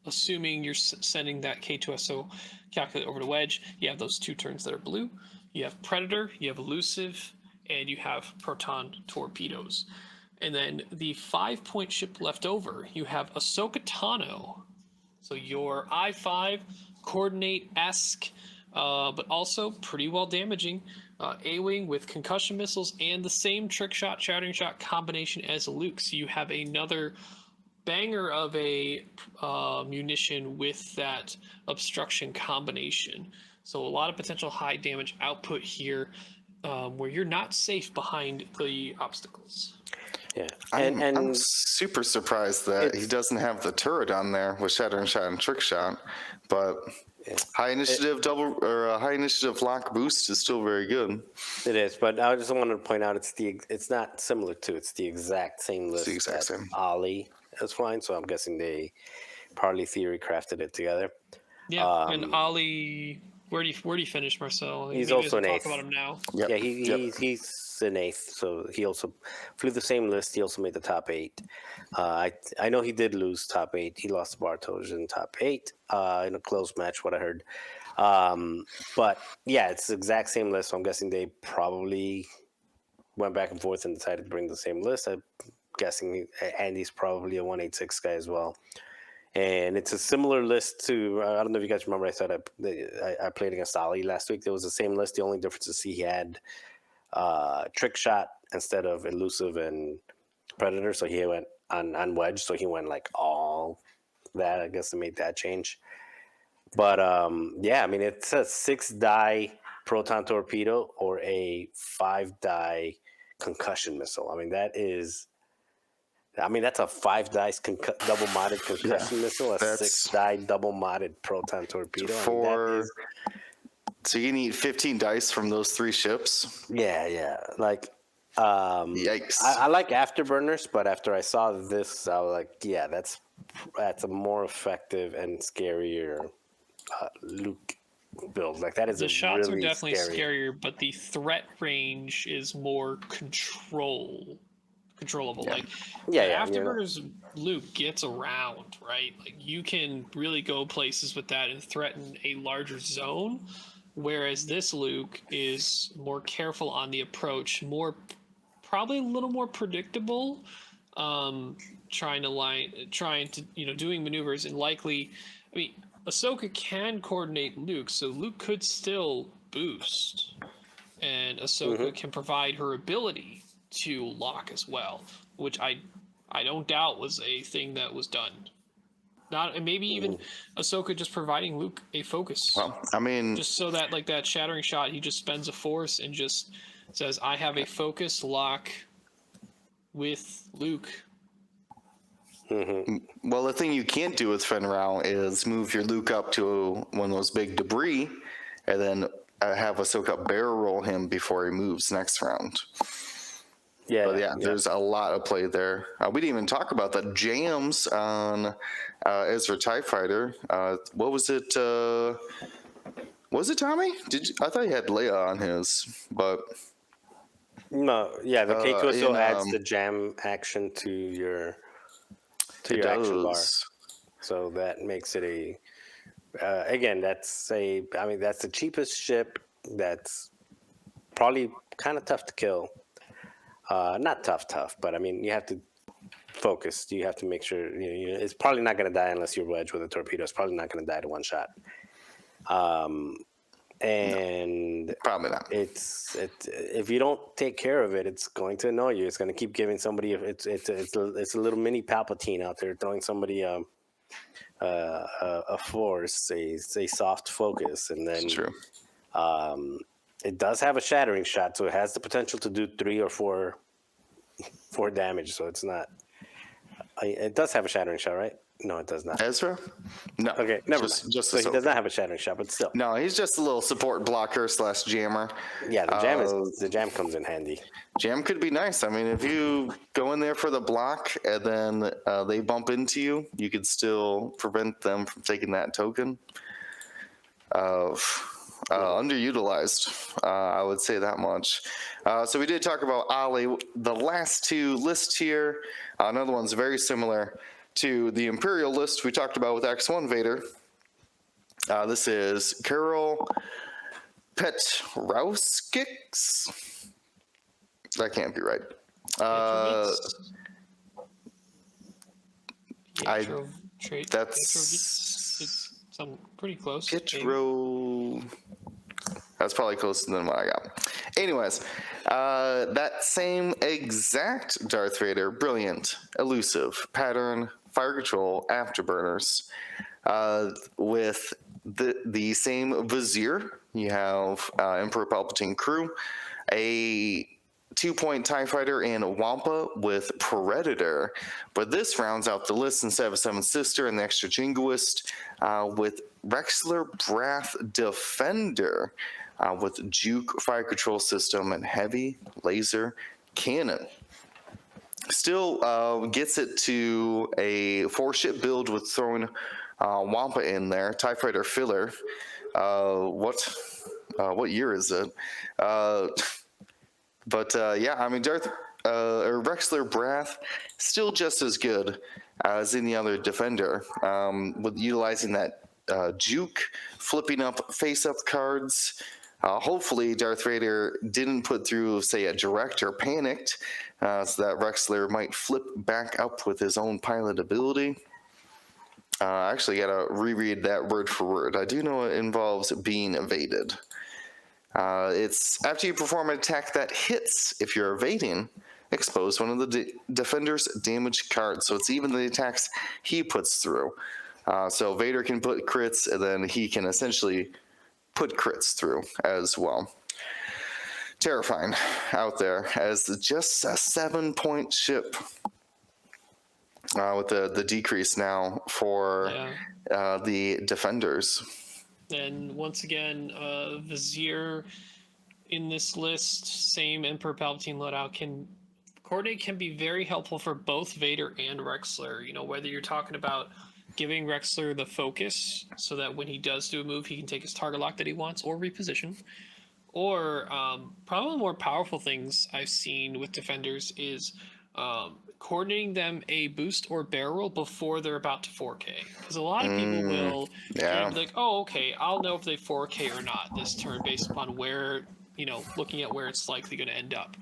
assuming you're sending that K2SO calculate over to Wedge. You have those 2 turns that are blue. You have Predator, you have Elusive, and you have proton torpedoes. And then the 5-point ship left over, you have Ahsoka Tano. So your I-5 coordinate-esque, but also pretty well damaging A-wing with concussion missiles and the same trick shot, shattering shot combination as Luke. So you have another banger of a munition with that obstruction combination. So a lot of potential high damage output here, where you're not safe behind the obstacles. Yeah, I'm super surprised that he doesn't have the turret on there with shattering shot and trick shot, but high initiative high initiative lock boost is still very good. It is, but I just wanted to point out it's not similar to, it's the exact same list. It's the exact same. Ollie is flying, so I'm guessing they probably theory crafted it together. Yeah, and Ollie, where do you finish, Marcel? He's also an 8th. Talk about him now. Yep. Yeah, he's an 8th, so he also flew the same list. He also made the top 8. I know he did lose top 8. He lost to Bartosz in top 8 in a close match, what I heard. But yeah, it's the exact same list, so I'm guessing they probably went back and forth and decided to bring the same list. I'm guessing Andy's probably a 186 guy as well. And it's a similar list to, I don't know if you guys remember, I said I played against Ali last week. There was the same list. The only difference is he had trick shot instead of elusive and predator. So he went on Wedge. So he went like all that. I guess they made that change. But yeah, I mean, it's a 6-die proton torpedo or a 5-die concussion missile. I mean, that's a 5-die double-modded concussion missile, a 6-die double-modded proton torpedo. So you need 15 dice from those 3 ships? Yeah. Like, yikes. I like afterburners, but after I saw this, I was like, yeah, that's a more effective and scarier Luke build. Like, that is the shots really are definitely scarier, but the threat range is more controllable. Yeah. Afterburners Luke gets around, right? Like, you can really go places with that and threaten a larger zone, whereas this Luke is more careful on the approach, probably a little more predictable, doing maneuvers, and likely, I mean, Ahsoka can coordinate Luke, so Luke could still boost, and Ahsoka can provide her ability to lock as well, which I I don't doubt was a thing that was done. Not, and maybe even Ahsoka just providing Luke a focus. Well, I mean, just so that like that shattering shot, he just spends a force and just says, "I have a focus lock with Luke." well, the thing you can't do with Fen Rao is move your Luke up to one of those big debris, and then have Ahsoka barrel roll him before he moves next round. Yeah, But yeah, there's a lot of play there. We didn't even talk about the jams on Ezra TIE Fighter. What was it? Was it Tommy? I thought he had Leia on his, but No, yeah, the K2SO adds in, the jam action to your it action bar, does. so that makes it a. Again, that's the cheapest ship. That's probably kind of tough to kill. Not tough, but I mean, you have to focus. You have to make sure it's probably not going to die unless you wedge with a torpedo. It's probably not going to die to one shot. And Probably not. It's if you don't take care of it, it's going to annoy you. It's going to keep giving somebody it's a little mini Palpatine out there throwing somebody a force, a soft focus, and then It's true. It does have a shattering shot, so it has the potential to do 3 or 4 damage. So it's not. It does have a shattering shot, right? No, it does not. Ezra? No. Okay, never mind. Just so he Ahsoka. does not have a shattering shot, but still. No, he's just a little support blocker / jammer. Yeah, the jam comes in handy. Jam could be nice. I mean, if you go in there for the block and then they bump into you, you could still prevent them from taking that token. Underutilized, I would say that much. So we did talk about Ali. The last two lists here, another one's very similar to the Imperial list we talked about with X1 Vader. This is Carol Petrauskix. That can't be right. It's something pretty close. That's probably closer than what I got. Anyways, that same exact Darth Vader, brilliant, elusive, pattern, fire control, afterburners, with the same Vizier. You have Emperor Palpatine crew, a 2-point TIE Fighter, and Wampa with Predator. But this rounds out the list instead of a 7th Sister and the Extra Jingoist with Rexler Brath Defender with Juke Fire Control System and Heavy Laser Cannon. Still gets it to a 4-ship build with throwing Wampa in there. TIE Fighter filler. What year is it? But yeah, I mean, Rexler Brath still just as good as any other defender, with utilizing that juke, flipping up face-up cards. Hopefully, Darth Vader didn't put through, say, a direct or panicked, so that Rexler might flip back up with his own pilot ability. I actually got to reread that word for word. I do know it involves being evaded. It's after you perform an attack that hits, if you're evading, expose one of the defender's damage cards. So it's even the attacks he puts through. So Vader can put crits, and then he can essentially put crits through as well. Terrifying out there as just a 7-point ship. With the decrease now for the defenders. And once again, Vizier in this list, same Emperor Palpatine loadout, coordinate can be very helpful for both Vader and Rexler. You know, whether you're talking about giving Rexler the focus so that when he does do a move, he can take his target lock that he wants or reposition. Or probably the more powerful things I've seen with defenders is coordinating them a boost or barrel before they're about to 4K. Because a lot of people will be like, oh, okay, I'll know if they 4K or not this turn based upon where, looking at where it's likely going to end up.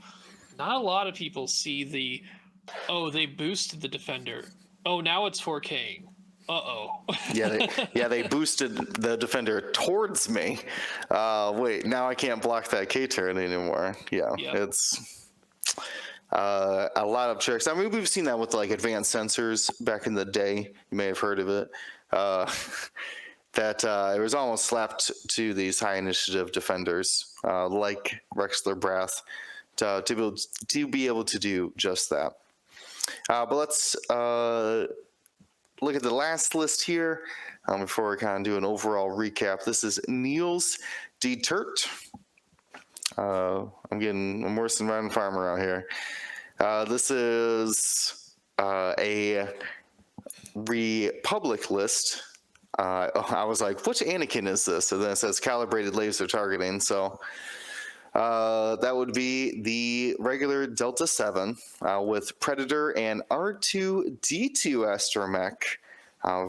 Not a lot of people see they boosted the defender. Oh, now it's 4K. Uh-oh. They boosted the defender towards me. Wait, now I can't block that K-turn anymore. Yeah, it's A lot of tricks. I mean, we've seen that with like advanced sensors back in the day. You may have heard of it. That it was almost slapped to these high initiative defenders like Rexler Brath to be able to do just that. But let's look at the last list here before we kind of do an overall recap. This is Niels Detert. I'm worse than Ryan Farmer out here. This is a Republic list. I was like, which Anakin is this? And then it says calibrated laser targeting. So that would be the regular Delta 7 with Predator and R2-D2 astromech.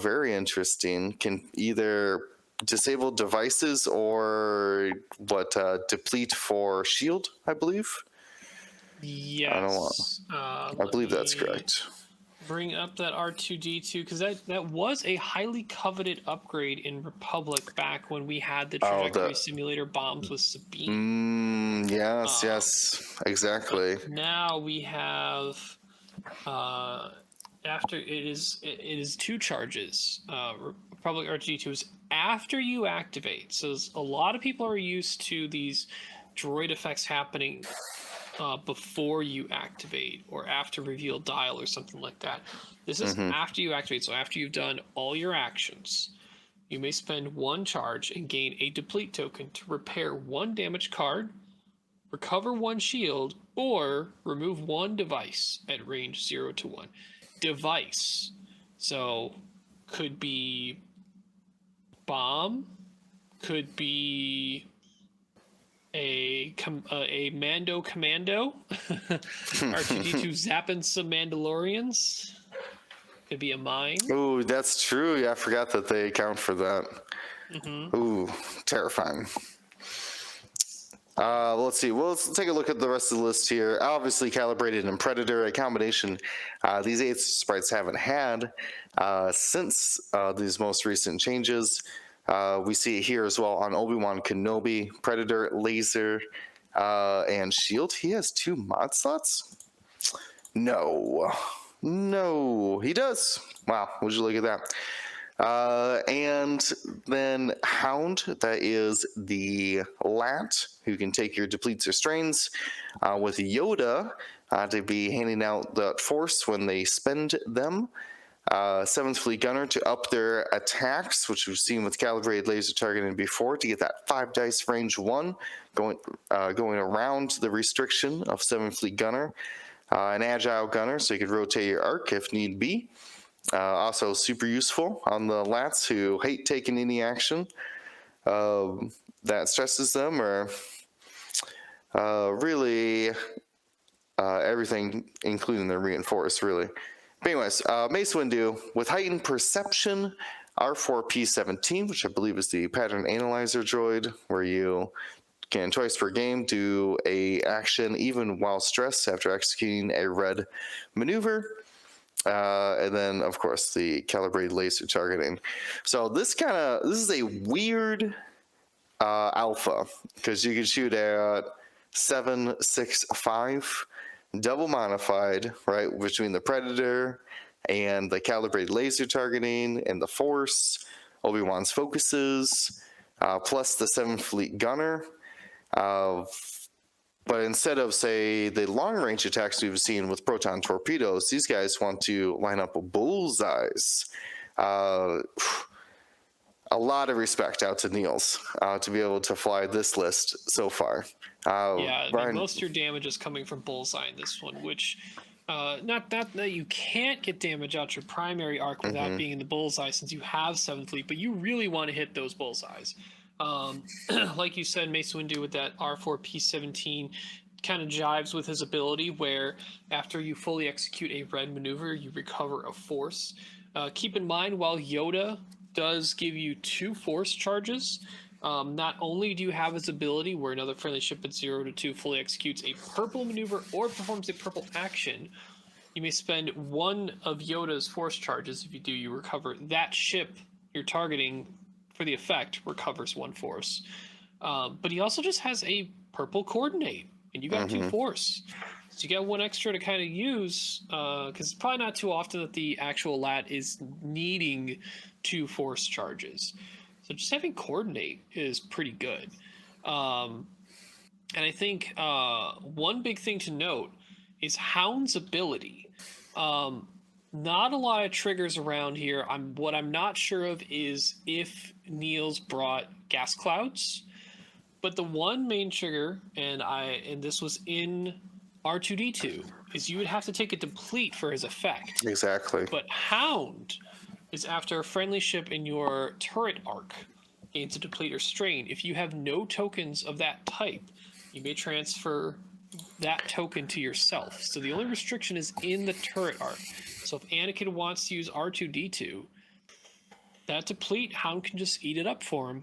Very interesting. Can either disable devices or deplete for shield, I believe. Yes. I believe that's correct. Bring up that R2-D2 because that was a highly coveted upgrade in Republic back when we had the trajectory simulator bombs with Sabine. Yes, exactly. Now we have after it is 2 charges. Republic R2-D2 is after you activate. So a lot of people are used to these droid effects happening before you activate or after reveal dial or something like that. This is after you activate. So after you've done all your actions, you may spend 1 charge and gain a deplete token to repair 1 damaged card, recover 1 shield, or remove 1 device at range 0 to 1. Device. So could be bomb, could be a Mando Commando, R2-D2 zapping some Mandalorians. Could be a mine. Ooh, that's true. Yeah, I forgot that they account for that. Ooh, terrifying. Let's see. Well, let's take a look at the rest of the list here. Obviously, Calibrated and Predator, a combination these 8 sprites haven't had since these most recent changes. We see it here as well on Obi-Wan Kenobi, Predator, Laser, and Shield. He has 2 mod slots? No, he does. Wow, would you look at that? And then Hound, that is the LAT, who can take your depletes or strains, with Yoda to be handing out the Force when they spend them. 7th Fleet Gunner to up their attacks, which we've seen with calibrated laser targeting before, to get that 5 dice range 1, going around the restriction of 7th Fleet Gunner. An Agile Gunner, so you could rotate your arc if need be. Also super useful on the lats who hate taking any action that stresses them, or really everything, including the reinforce, really. But anyways, Mace Windu with heightened perception, R4P17, which I believe is the pattern analyzer droid, where you can twice per game do a action even while stressed after executing a red maneuver. And then, of course, the calibrated laser targeting. So this is a weird alpha, because you can shoot at 7, 6, 5, double modified, right, between the Predator and the calibrated laser targeting and the Force, Obi-Wan's focuses, plus the 7th Fleet Gunner. But instead of, say, the long-range attacks we've seen with proton torpedoes, these guys want to line up bullseyes. A lot of respect out to Niels to be able to fly this list so far. Most of your damage is coming from bullseye in this one, which not that you can't get damage out your primary arc without being in the bullseye, since you have 7th Fleet, but you really want to hit those bullseyes. Like you said, Mace Windu with that R4P17 kind of jives with his ability, where after you fully execute a red maneuver, you recover a Force. Keep in mind, while Yoda does give you 2 Force charges, not only do you have his ability where another friendly ship at 0 to 2 fully executes a purple maneuver or performs a purple action, you may spend 1 of Yoda's Force charges. If you do, you recover that ship you're targeting for the effect recovers 1 Force. But he also just has a purple coordinate, and you got 2 Force. So you get one extra to kind of use, because it's probably not too often that the actual lat is needing 2 force charges. So just having coordinate is pretty good. And I think one big thing to note is Hound's ability. Not a lot of triggers around here. What I'm not sure of is if Niels brought gas clouds, but the one main trigger, and this was in R2D2, is you would have to take a deplete for his effect. Exactly. But Hound is after a friendly ship in your turret arc gains a deplete or strain. If you have no tokens of that type, you may transfer that token to yourself. So the only restriction is in the turret arc. So if Anakin wants to use R2D2, that deplete, Hound can just eat it up for him.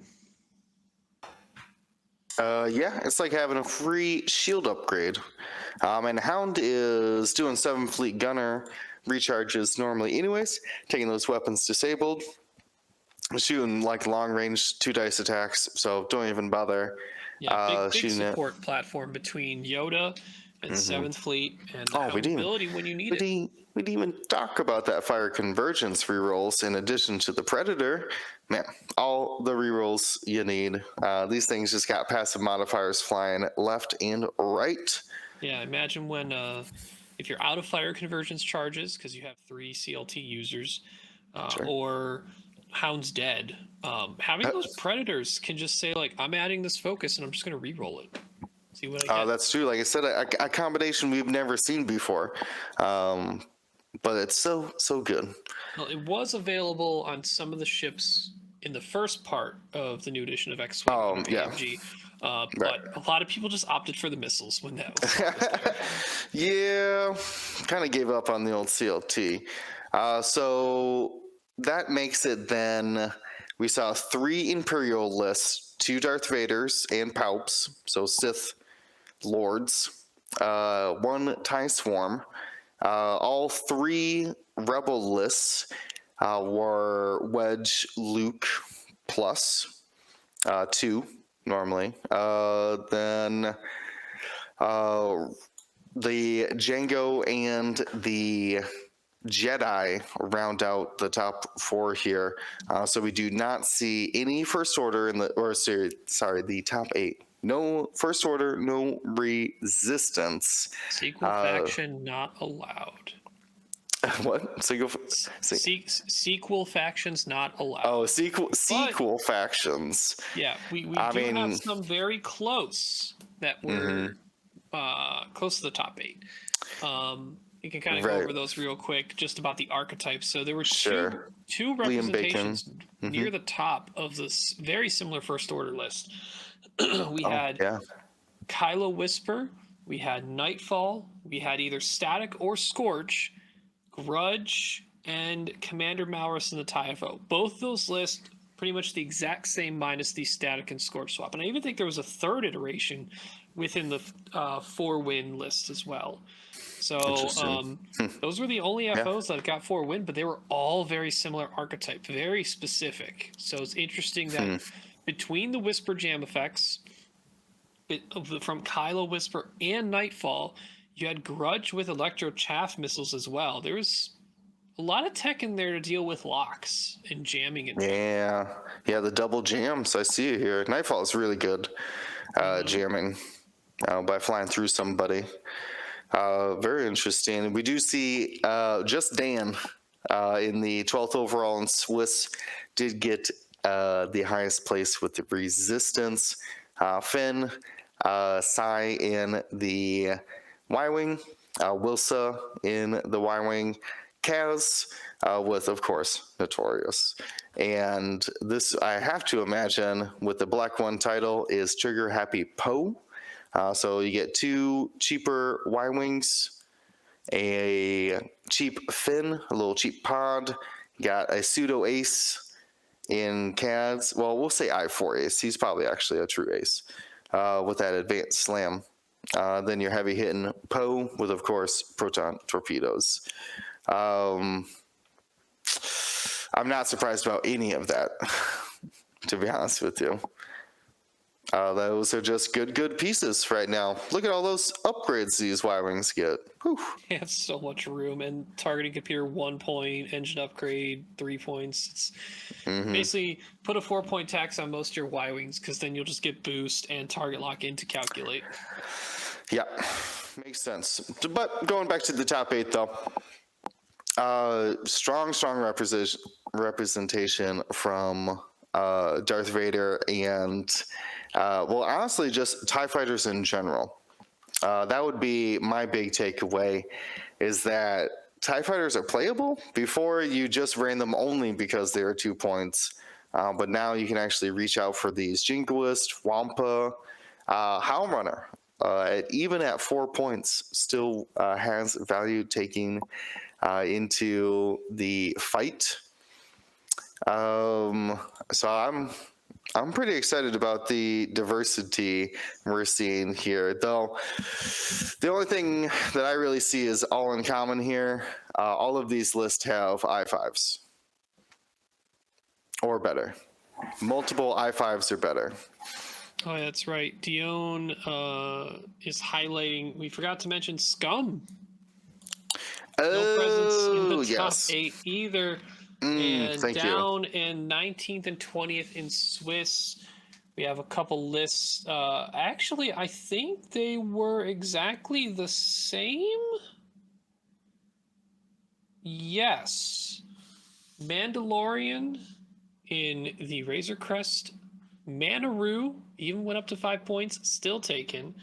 Yeah, it's like having a free shield upgrade. And Hound is doing 7 Fleet Gunner recharges normally anyways, taking those weapons disabled, shooting like long range 2 dice attacks, so don't even bother. Yeah, big shooting support platform between Yoda and 7th Fleet, and Oh, we didn't. ability when you need We it. didn't even talk about that fire convergence rerolls in addition to the Predator. Man, all the rerolls you need. These things just got passive modifiers flying left and right. Yeah, imagine when if you're out of fire convergence charges because you have 3 CLT users, or Hound's dead, having those Predators can just say like, I'm adding this focus and I'm just going to re-roll it. See what I get. That's true. Like I said, a combination we've never seen before. But it's so good. Well, it was available on some of the ships in the first part of the new edition of X-Wing AMG, but a lot of people just opted for the missiles when that was there. Yeah, kind of gave up on the old CLT. So that makes it then, we saw 3 Imperial lists, 2 Darth Vaders and Palps, so Sith Lords, 1 TIE Swarm. All 3 Rebel lists were Wedge Luke plus 2 normally. Then the Django and the Jedi round out the top 4 here. So we do not see any First Order in the top 8. No First Order, no Resistance. Sequel faction not allowed. What? Sequel factions not allowed. Oh, sequel factions. Yeah, we do have some very close that were close to the top 8. You can kind of go over those real quick, just about the archetypes. So there were two representations near the top of this very similar First Order list. We had Kylo Whisper, we had Nightfall, we had either Static or Scorch, Grudge, and Commander Maurus in the TIFO. Both those lists pretty much the exact same minus the Static and Scorch swap. And I even think there was a third iteration within the 4-win list as well. So those were the only FOs that got 4-win, but they were all very similar archetype, very specific. So it's interesting that between the Whisper Jam effects from Kylo Whisper and Nightfall, you had Grudge with Electro Chaff missiles as well. There was a lot of tech in there to deal with locks and jamming. Yeah, the double jams. I see it here. Nightfall is really good jamming by flying through somebody. Very interesting. We do see just Dan in the 12th overall in Swiss did get the highest place with the Resistance. Finn, Sai in the Y-Wing, Wilsa in the Y-Wing, Kaz with, of course, Notorious. And this, I have to imagine, with the Black One title, is Trigger Happy Poe. So you get 2 cheaper Y-Wings, a cheap Finn, a little cheap pod. You got a pseudo ace in Kaz. Well, we'll say I4 ace. He's probably actually a true ace with that advanced slam. Then you're heavy hitting Poe with, of course, proton torpedoes. I'm not surprised about any of that, to be honest with you. Those are just good pieces right now. Look at all those upgrades these Y-Wings get. Whew. They have so much room, and targeting computer 1 point, engine upgrade 3 points. It's basically put a 4-point tax on most of your Y-Wings, because then you'll just get boost and target lock in to calculate. Yeah, makes sense. But going back to the top 8, though, strong representation from Darth Vader and, well, honestly, just TIE fighters in general. That would be my big takeaway, is that TIE fighters are playable. Before, you just ran them only because they were 2 points. But now you can actually reach out for these Jingoist, Wampa, Hound Runner. Even at 4 points, still has value taking into the fight. So I'm pretty excited about the diversity we're seeing here. Though the only thing that I really see is all in common here. All of these lists have I5s or better. Multiple I5s or better. Oh, yeah, that's right. Dion is highlighting. We forgot to mention Scum. No presence in the top 8 either. And down in 19th and 20th in Swiss, we have a couple lists. Actually, I think they were exactly the same. Yes. Mandalorian in the Razor Crest. Manaroo even went up to 5 points, still taken.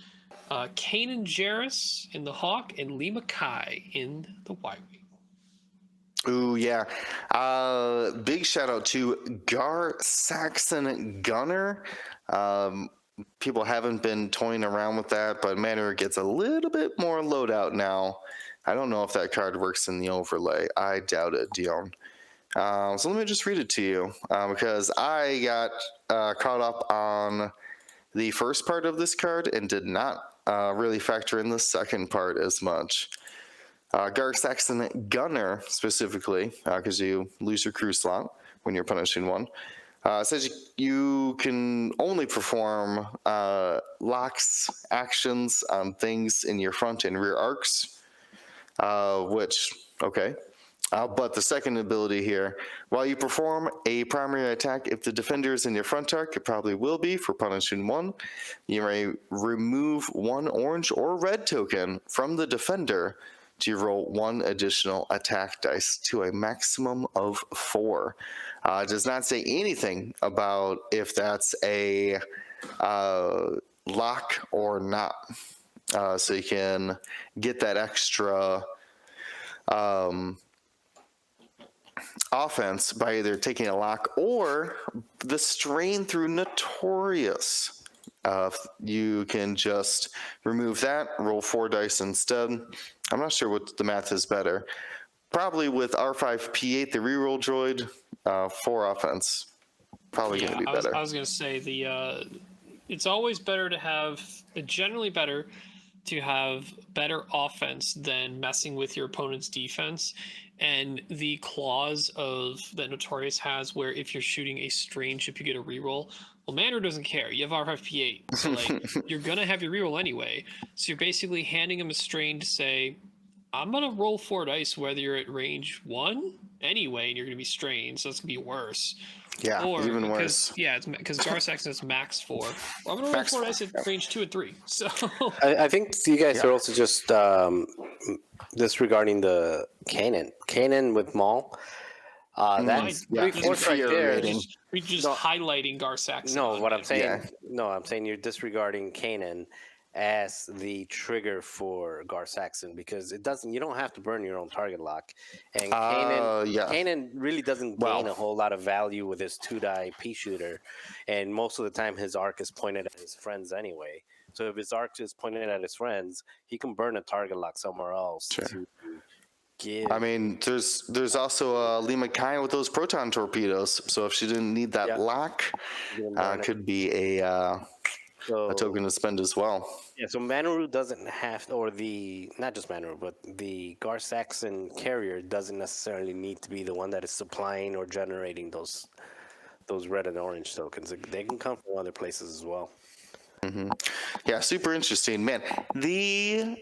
Kanan Jarrus in the Hawk, and Lee Mackay in the Y-Wing. Ooh, yeah. Big shout out to Gar Saxon Gunner. People haven't been toying around with that, but Manor gets a little bit more loadout now. I don't know if that card works in the overlay. I doubt it, Dion. So let me just read it to you, because I got caught up on the first part of this card and did not really factor in the second part as much. Gar Saxon Gunner, specifically, because you lose your crew slot when you're punishing one, says you can only perform locks actions on things in your front and rear arcs, which, okay. But the second ability here, while you perform a primary attack, if the defender is in your front arc, it probably will be for punishing one, you may remove one orange or red token from the defender to roll one additional attack dice to a maximum of 4. It does not say anything about if that's a lock or not. So you can get that extra offense by either taking a lock or the strain through Notorious. You can just remove that, roll 4 dice instead. I'm not sure what the math is better. Probably with R5P8, the reroll droid, 4 offense. Probably going to be better. I was going to say it's always better to have, generally better to have better offense than messing with your opponent's defense. And the clause of that Notorious has, where if you're shooting a strain ship, you get a reroll. Well, Manor doesn't care. You have R5P8, so like you're gonna have your reroll anyway. So you're basically handing him a strain to say, I'm gonna roll 4 dice whether you're at range 1 anyway, and you're gonna be strained, so it's gonna be worse. Yeah, or even worse. Yeah, it's because Gar Saxon is max 4. I'm gonna roll 4 dice at range 2 and 3. So I think you guys are also just disregarding the Kanan with Maul. That's just right there. We're just highlighting Gar Saxon. No, what I'm saying. No, I'm saying you're disregarding Kanan as the trigger for Gar Saxon, because it doesn't. You don't have to burn your own target lock, and Kanan really doesn't gain a whole lot of value with his 2-die pea shooter, and most of the time his arc is pointed at his friends anyway. So if his arc is pointed at his friends, he can burn a target lock somewhere else. To give. I mean, there's also Lee Mackay with those proton torpedoes. So if she didn't need that lock, could be a token to spend as well. Yeah, so Manaroo doesn't have, or not just Manaroo, but the Gar Saxon carrier doesn't necessarily need to be the one that is supplying or generating those red and orange tokens. They can come from other places as well. Yeah, super interesting, man. The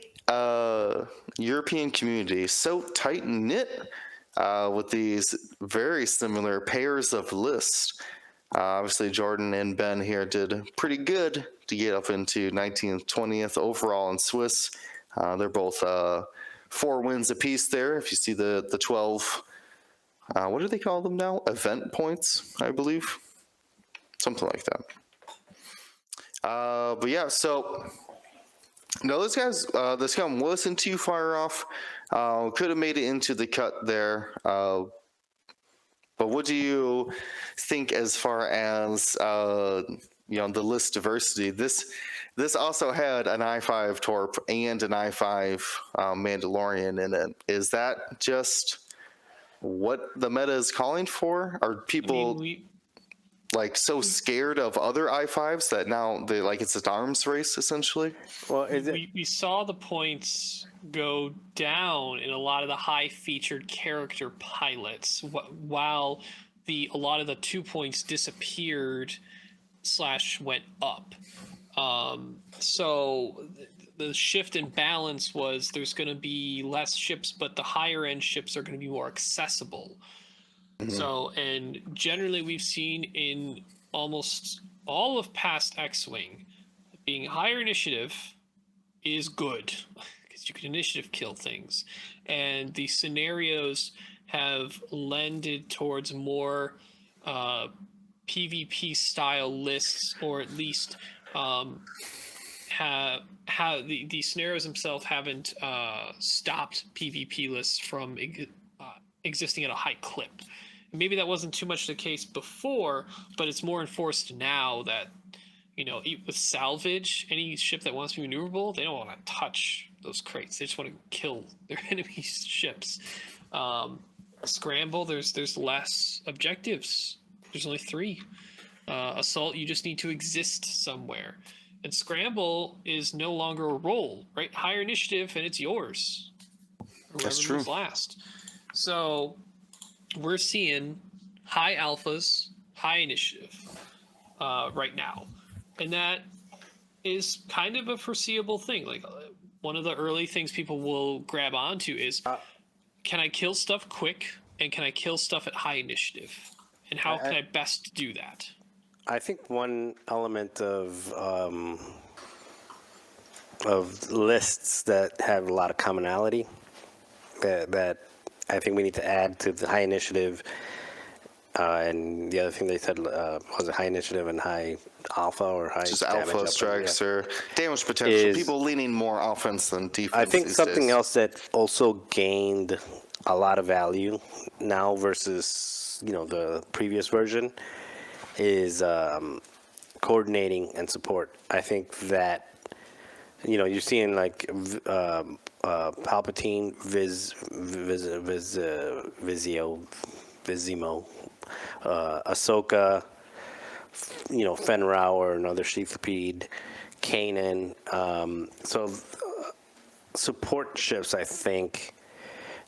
European community is so tight knit with these very similar pairs of lists. Obviously, Jordan and Ben here did pretty good to get up into 19th, 20th overall in Swiss. They're both 4 wins apiece there. If you see the 12, what do they call them now? Event points, I believe. Something like that. But yeah, so no, those guys, the Scum wasn't too far off. Could have made it into the cut there. But what do you think as far as the list diversity? This also had an I5 Torp and an I5 Mandalorian in it. Is that just what the meta is calling for? Are people like so scared of other I5s that now they like it's an arms race essentially? Well, we saw the points go down in a lot of the high featured character pilots, while a lot of the 2 points disappeared / went up. So the shift in balance was there's going to be less ships, but the higher end ships are going to be more accessible. So, and generally we've seen in almost all of past X-Wing, being higher initiative is good because you can initiative kill things. And the scenarios have lended towards more PvP style lists, or at least have the scenarios themselves haven't stopped PvP lists from existing at a high clip. Maybe that wasn't too much the case before, but it's more enforced now that, with salvage, any ship that wants to be maneuverable, they don't want to touch those crates. They just want to kill their enemy's ships. Scramble, there's less objectives. There's only 3. Assault, you just need to exist somewhere. And Scramble is no longer a role, right? Higher initiative, and it's yours. That's true. Last. So we're seeing high alphas, high initiative right now. And that is kind of a foreseeable thing. Like one of the early things people will grab onto is, can I kill stuff quick, and can I kill stuff at high initiative? And how can I best do that? I think one element of lists that have a lot of commonality that I think we need to add to the high initiative, and the other thing they said was it high initiative and high alpha or high just damage alpha strikes or damage potential. People leaning more offense than defense. I think something else that also gained a lot of value now versus the previous version is coordinating and support. I think that you're seeing like Palpatine, Vizimo, Ahsoka, Fen Rao or another Sheathpede, Kanan. So support ships, I think.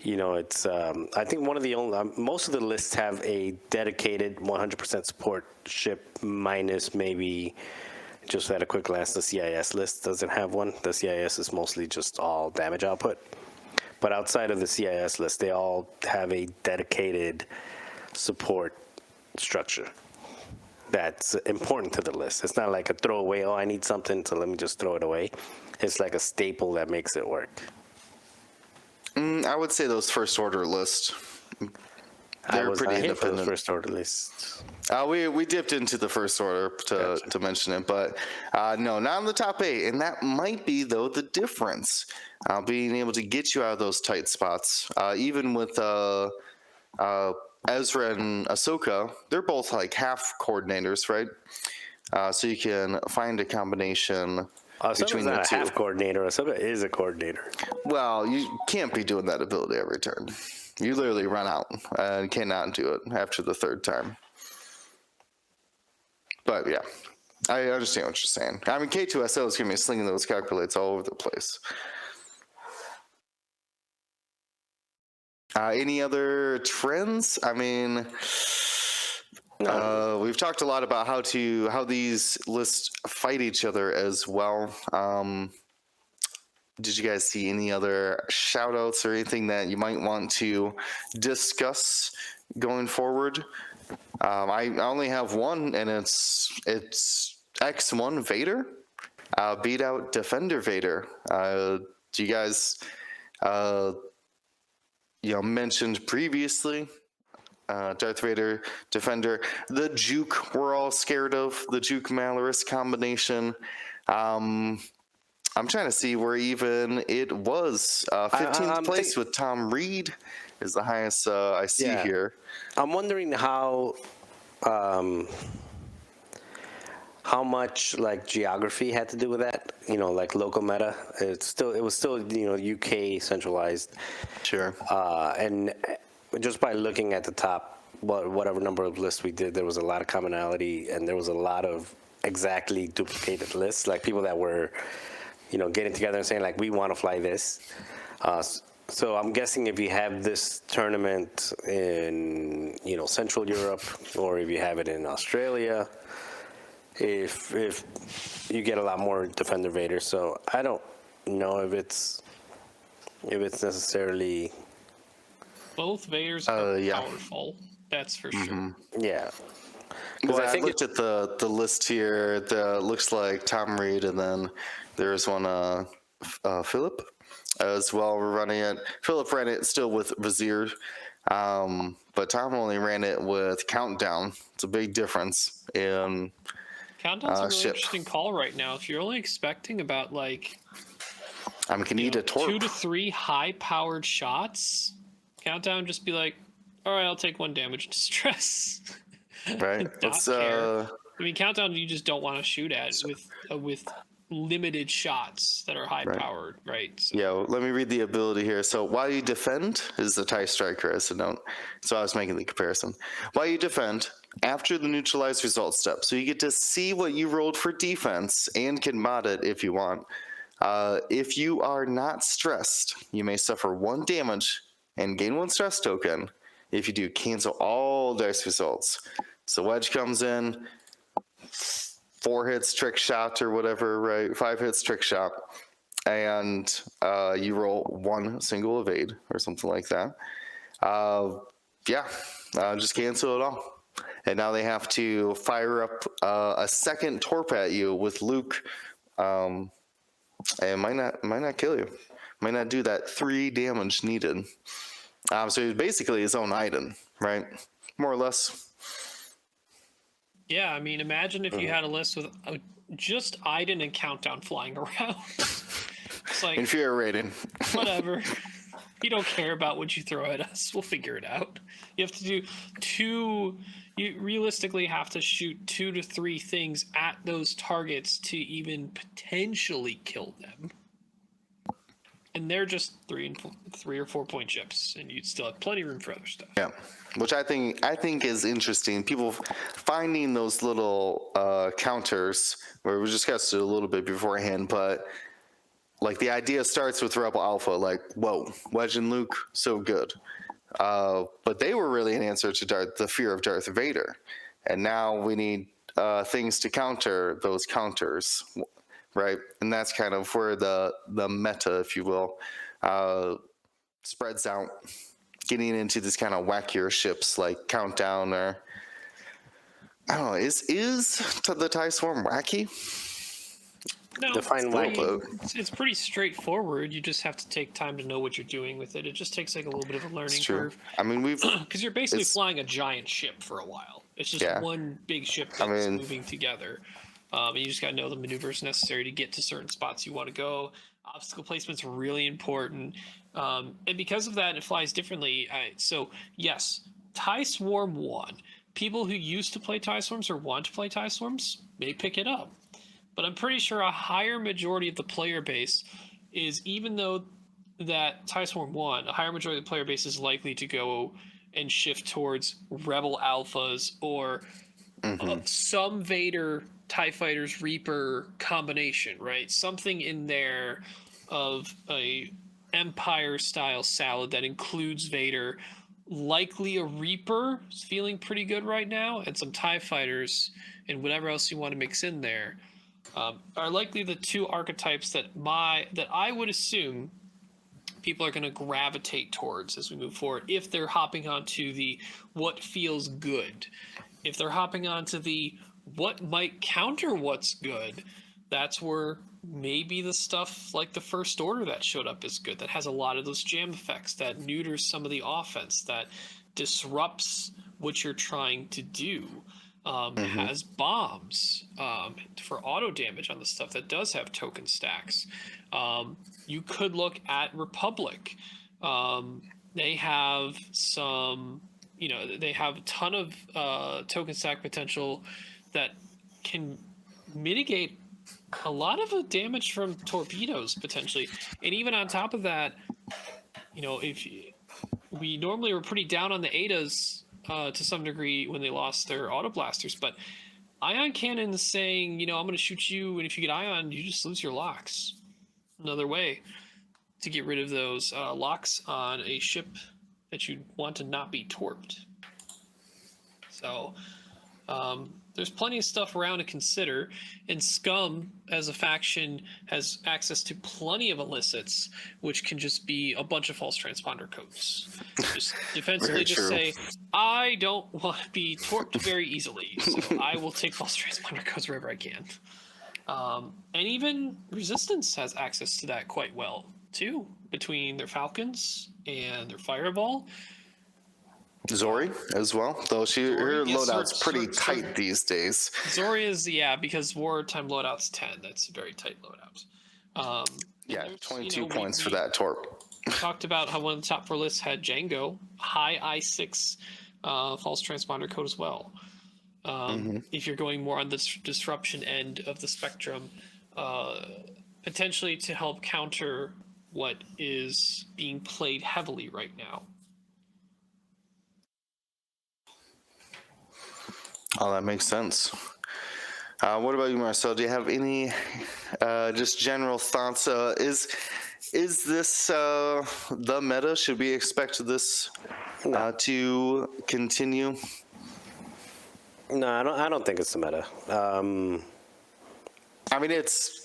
It's I think one of the only most of the lists have a dedicated 100% support ship, minus maybe just at a quick glance the CIS list doesn't have one. The CIS is mostly just all damage output, but outside of the CIS list, they all have a dedicated support structure that's important to the list. It's not like a throwaway. Oh, I need something, so let me just throw it away. It's like a staple that makes it work. I would say those first order lists. They're pretty independent. Those first order lists. We dipped into the first order to mention it, but no, not in the top 8, and that might be though the difference. Being able to get you out of those tight spots, even with Ezra and Ahsoka, they're both like half coordinators, right? So you can find a combination. Ahsoka's not a half coordinator. Ahsoka is a coordinator. Well, you can't be doing that ability every turn. You literally run out and cannot do it after the 3rd time. But yeah, I understand what you're saying. I mean, K2SO is going to be slinging those calculates all over the place. Any other trends? I mean, We've talked a lot about how these lists fight each other as well. Did you guys see any other shout outs or anything that you might want to discuss going forward? I only have one, and it's X1 Vader. Beat out Defender Vader. Do you guys, mentioned previously, Darth Vader, Defender, the Juke we're all scared of, the Juke Malorus combination. I'm trying to see where even it was. 15th place with Tom Reed is the highest I see here. I'm wondering how much like geography had to do with that. Like local meta. It was still UK centralized. Sure. And just by looking at the top, whatever number of lists we did, there was a lot of commonality, and there was a lot of exactly duplicated lists, like people that were getting together and saying like, we want to fly this. So I'm guessing if you have this tournament in Central Europe, or if you have it in Australia, if you get a lot more Defender Vader. So I don't know if it's necessarily both Vaders are powerful. That's for sure. Yeah. Well, I looked at the list here. Looks like Tom Reed, and then there's one Philip as well. We're running it. Philip ran it still with Vizier, but Tom only ran it with Countdown. It's a big difference in Countdown's a really interesting call right now. If you're only expecting about can you eat a torp? 2 to 3 high-powered shots, Countdown just be like, all right, I'll take 1 damage to stress. Right. Countdown you just don't want to shoot at with limited shots that are high powered, right? So. Yeah, let me read the ability here. So while you defend is the TIE Striker as a note. So I was making the comparison. While you defend, after the neutralize result step, so you get to see what you rolled for defense and can mod it if you want. If you are not stressed, you may suffer 1 damage and gain 1 stress token. If you do, cancel all dice results. So Wedge comes in, 4 hits, trick shot or whatever, right? 5 hits, trick shot. And you roll 1 single evade or something like that. Just cancel it all. And now they have to fire up a second torp at you with Luke. And might not kill you. Might not do that 3 damage needed. So he's basically his own Iden, right? More or less. Yeah, imagine if you had a list with just Iden and Countdown flying around. It's like infuriating. Whatever. You don't care about what you throw at us. We'll figure it out. You have to do 2. You realistically have to shoot 2 to 3 things at those targets to even potentially kill them. And they're just 3 or 4 point chips, and you'd still have plenty of room for other stuff. Yeah, which I think is interesting. People finding those little counters, where we discussed it a little bit beforehand, but like the idea starts with Rebel Alpha, like, whoa, Wedge and Luke, so good. But they were really an answer to the fear of Darth Vader, and now we need things to counter those counters. Right, and that's kind of where the meta, if you will, spreads out, getting into this kind of wackier ships like Countdown or I don't know. Is the TIE Swarm wacky? No, Define wacky. It's pretty straightforward. You just have to take time to know what you're doing with it. It just takes like a little bit of a learning curve. Because you're basically flying a giant ship for a while. It's just one big ship that's moving together. And you just got to know the maneuvers necessary to get to certain spots you want to go. Obstacle placement's really important. And because of that, it flies differently. So, yes, TIE Swarm 1. People who used to play TIE Swarms or want to play TIE Swarms may pick it up. But I'm pretty sure a higher majority of the player base is, even though that TIE Swarm 1, a higher majority of the player base is likely to go and shift towards Rebel Alphas or some Vader TIE Fighters Reaper combination, right? Something in there of a Empire style salad that includes Vader likely a Reaper is feeling pretty good right now, and some TIE Fighters, and whatever else you want to mix in there, are likely the two archetypes that I would assume people are going to gravitate towards as we move forward, if they're hopping onto the what feels good. If they're hopping onto the what might counter what's good, that's where maybe the stuff like the First Order that showed up is good, that has a lot of those jam effects, that neuters some of the offense, that disrupts what you're trying to do, has bombs for auto damage on the stuff that does have token stacks. You could look at Republic. They have some, they have a ton of token stack potential that can mitigate a lot of the damage from torpedoes potentially. And even on top of that, if we normally were pretty down on the ADAs to some degree when they lost their auto blasters, but ion cannons saying, I'm going to shoot you, and if you get ion, you just lose your locks. Another way to get rid of those locks on a ship that you want to not be torped. So there's plenty of stuff around to consider, and Scum as a faction has access to plenty of elicits, which can just be a bunch of false transponder codes. Just defensively just say, I don't want to be torped very easily, so I will take false transponder codes wherever I can. And even Resistance has access to that quite well, too, between their Falcons and their Fireball. Zori as well, though her loadout's pretty tight these days. Zori is, because wartime loadout's 10. That's a very tight loadout. 22 points for that torp. We talked about how one of the top 4 lists had Django, high I6 false transponder code as well. If you're going more on the disruption end of the spectrum, potentially to help counter what is being played heavily right now. Oh, that makes sense. What about you, Marcel? Do you have any just general thoughts? Is this the meta? Should we expect this to continue? No, I don't think it's the meta. I mean, it's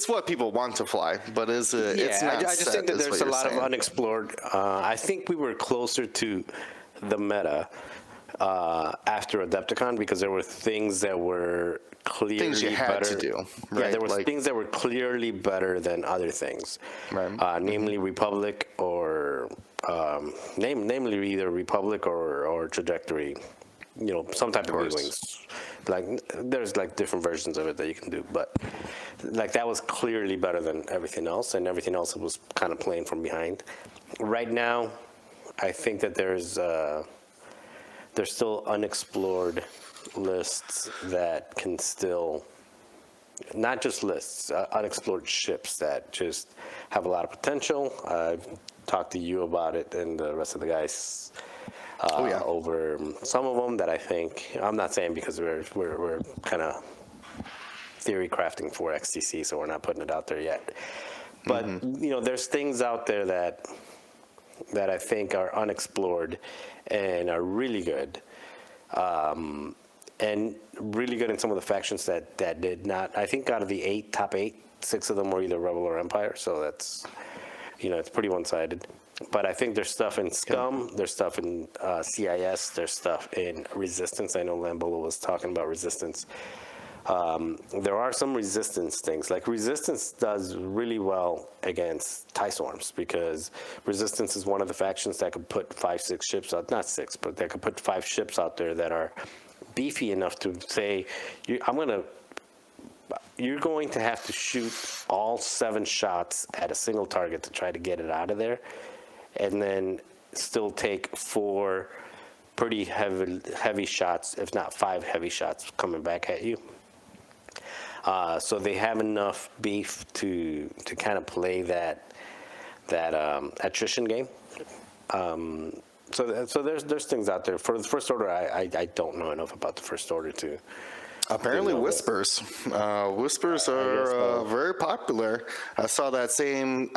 what people want to fly, but it's not. I just think that there's a lot of unexplored. I think we were closer to the meta after Adepticon, because there were things that were clearly things you had better to do. Right? Yeah, there were things that were clearly better than other things. Right. Namely Republic, or namely either Republic or Trajectory. Some type of wings. Like there's different versions of it that you can do, but that was clearly better than everything else, and everything else was kind of playing from behind. Right now, I think that there's still unexplored lists that can still, not just lists, unexplored ships that just have a lot of potential. I've talked to you about it and the rest of the guys over some of them that I think, I'm not saying because we're kind of theory crafting for XTC, so we're not putting it out there yet. But, there's things out there that I think are unexplored and are really good, and really good in some of the factions that did not. I think out of the top 8, 6 of them were either Rebel or Empire, so that's, it's pretty one-sided. But I think there's stuff in Scum, there's stuff in CIS, there's stuff in Resistance. I know Lambola was talking about Resistance. There are some Resistance things. Resistance does really well against TIE Swarms, because Resistance is one of the factions that could put 5, 6 ships out, not 6, but that could put 5 ships out there that are beefy enough to say, you're going to have to shoot all 7 shots at a single target to try to get it out of there, and then still take 4 pretty heavy shots, if not 5 heavy shots coming back at you. So they have enough beef to kind of play that attrition game. So there's things out there. For the First Order, I don't know enough about the First Order to. Apparently, Whispers. Whispers are very popular. I saw that same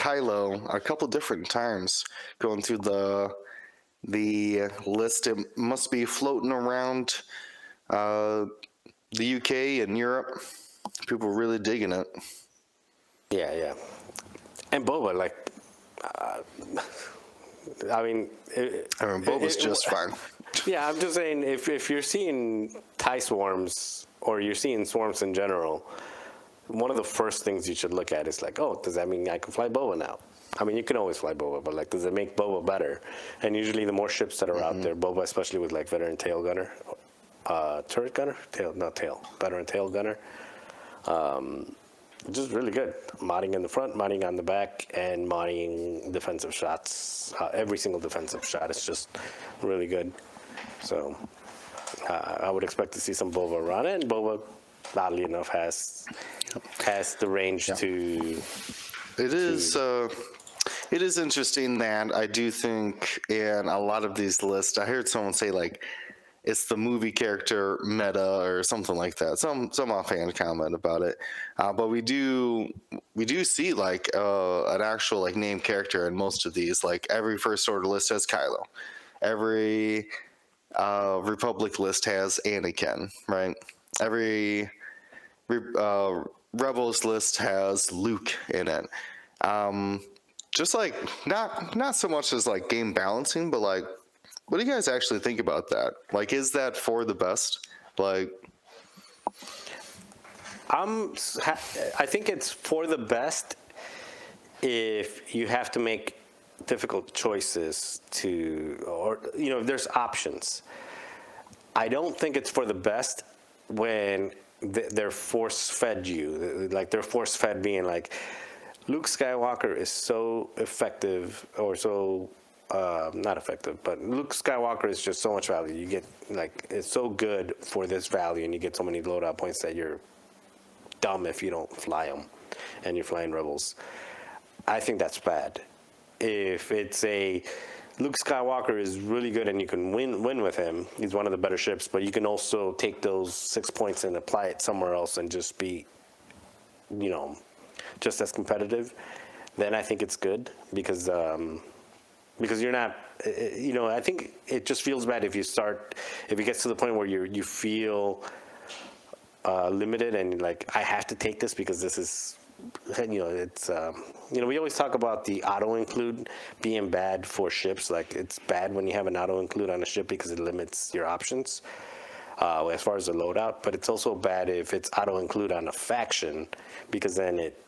Kylo a couple different times going through the list. It must be floating around the UK and Europe. People really digging it. Yeah. And Boba, like, I mean, Boba's just fine. Yeah, I'm just saying, if you're seeing TIE swarms or you're seeing swarms in general, one of the first things you should look at is like, oh, does that mean I can fly Boba now? I mean, you can always fly Boba, but like, does it make Boba better? And usually, the more ships that are out there, Boba, especially with like veteran tail gunner, turret gunner, veteran tail gunner, just really good. Modding in the front, modding on the back, and modding defensive shots. Every single defensive shot is just really good. So I would expect to see some Boba run, and Boba, oddly enough, has the range to. It is interesting that I do think in a lot of these lists, I heard someone say like it's the movie character meta or something like that. Some offhand comment about it, but we do see like an actual like named character in most of these. Like every First Order list has Kylo, every Republic list has Anakin, right? Every Rebels list has Luke in it. Just like not so much as like game balancing, but like, what do you guys actually think about that? Like, is that for the best? Like, I think it's for the best if you have to make difficult choices or there's options. I don't think it's for the best when they're force-fed you. Like, they're force-fed being like, Luke Skywalker is so effective, or so not effective, but Luke Skywalker is just so much value. You get, like, it's so good for this value, and you get so many loadout points that you're dumb if you don't fly them, and you're flying Rebels. I think that's bad. If it's a Luke Skywalker is really good and you can win with him, he's one of the better ships, but you can also take those 6 points and apply it somewhere else and just be, just as competitive, then I think it's good because you're not, I think it just feels bad if it gets to the point where you feel limited and like, I have to take this because this is, it's, we always talk about the auto include being bad for ships. Like, it's bad when you have an auto include on a ship because it limits your options as far as the loadout, but it's also bad if it's auto include on a faction because then it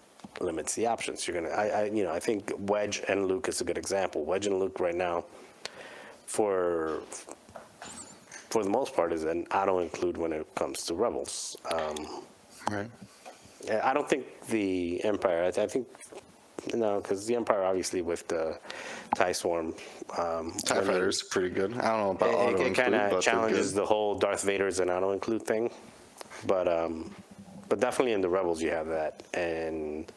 limits the options. I think Wedge and Luke is a good example. Wedge and Luke right now, for the most part, is an auto include when it comes to Rebels. right. I don't think the Empire. I think because the Empire obviously with the TIE Swarm, TIE Fighter's pretty good. I don't know about auto include, it kind of but challenges the whole Darth Vader's an auto include thing, but definitely in the Rebels you have that, and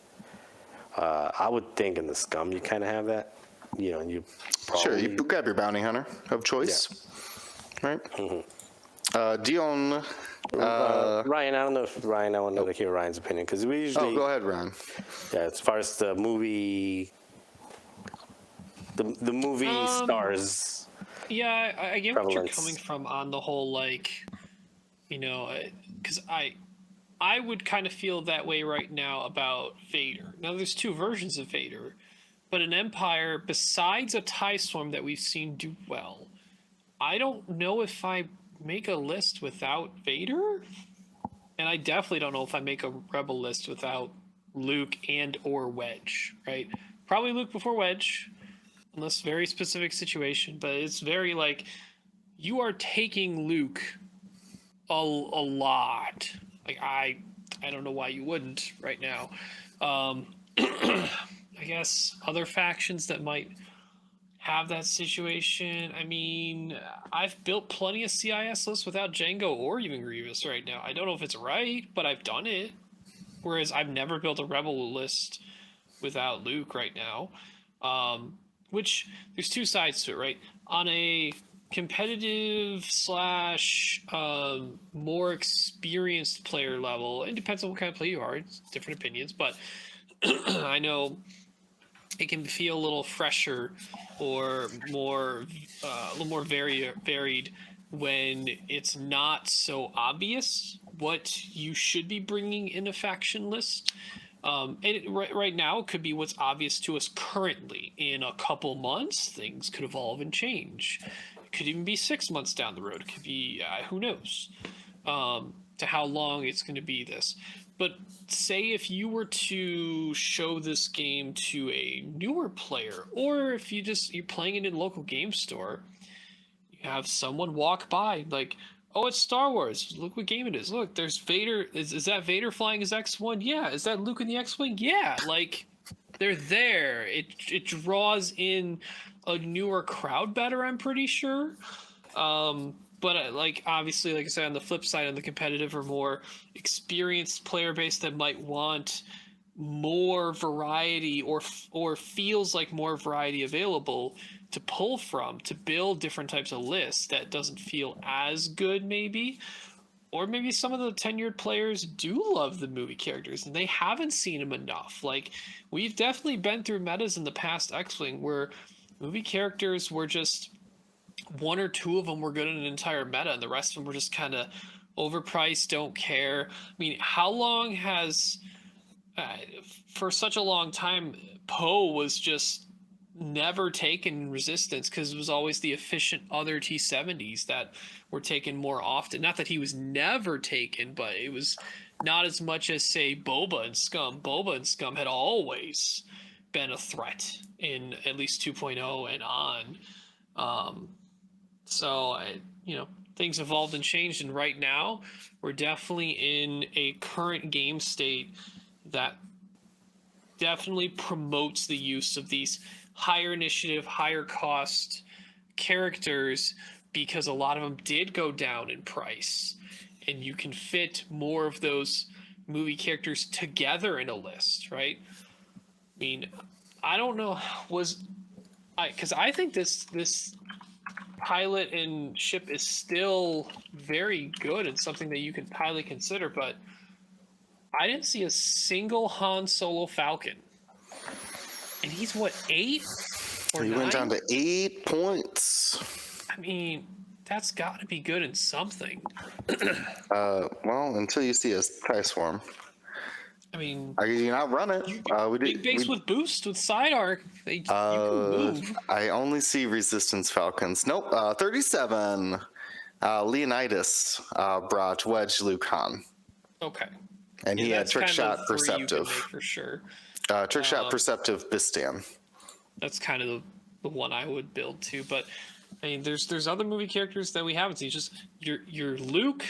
I would think in the Scum you kind of have that. You probably, sure, you grab your bounty hunter of choice, right? Mm-hmm. Dion. Ryan, I don't know if Ryan. I want to hear Ryan's opinion because we usually. Oh, go ahead, Ryan. Yeah, as far as the movie, the movie stars. Yeah, I get what you're prevalence. coming from on the whole, like, because I would kind of feel that way right now about Vader. Now, there's two versions of Vader, but an Empire, besides a TIE Swarm that we've seen do well, I don't know if I make a list without Vader, and I definitely don't know if I make a Rebel list without Luke and or Wedge, right? Probably Luke before Wedge, unless very specific situation, but it's very like, you are taking Luke a lot. Like, I don't know why you wouldn't right now. I guess other factions that might have that situation. I mean, I've built plenty of CIS lists without Jango or even Grievous right now. I don't know if it's right, but I've done it. Whereas I've never built a Rebel list without Luke right now. Which, there's two sides to it, right? On a competitive / more experienced player level, it depends on what kind of player you are. It's different opinions, but I know it can feel a little fresher or more a little more varied when it's not so obvious what you should be bringing in a faction list. Right now, it could be what's obvious to us currently. In a couple months, things could evolve and change. It could even be 6 months down the road. It could be, who knows, to how long it's going to be this. But say if you were to show this game to a newer player, or if you're playing it in a local game store, you have someone walk by like, oh, it's Star Wars. Look what game it is. Look, there's Vader. Is that Vader flying his X-1? Yeah. Is that Luke in the X-Wing? Yeah. Like, they're there. It draws in a newer crowd better, I'm pretty sure. But like, obviously, like I said, on the flip side, on the competitive or more experienced player base that might want more variety or feels like more variety available to pull from to build different types of lists, that doesn't feel as good maybe. Or maybe some of the tenured players do love the movie characters and they haven't seen them enough. Like, we've definitely been through metas in the past X-Wing where movie characters were just one or two of them were good in an entire meta and the rest of them were just kind of overpriced, don't care. I mean, how long has for such a long time Poe was just never taken Resistance because it was always the efficient other T-70s that were taken more often. Not that he was never taken, but it was not as much as, say, Boba and Scum. Boba and Scum had always been a threat in at least 2.0 and on. Things evolved and changed, and right now we're definitely in a current game state that definitely promotes the use of these higher initiative, higher cost characters because a lot of them did go down in price, and you can fit more of those movie characters together in a list, right? I mean, I don't know, because I think this pilot and ship is still very good and something that you can highly consider, but I didn't see a single Han Solo Falcon. And he's what, 8 or 9? He went down to 8 points. I mean, that's got to be good in something. Well, until you see a TIE Swarm. I mean, you not run it. Big base with boost with side arc. You can move. I only see Resistance Falcons. Nope. 37. Leonidas brought Wedge Luke Han. Okay. And he had Trick Shot Perceptive. For sure. Trick Shot Perceptive Bistan. That's kind of the one I would build too. But I mean, there's other movie characters that we haven't seen. Just your Luke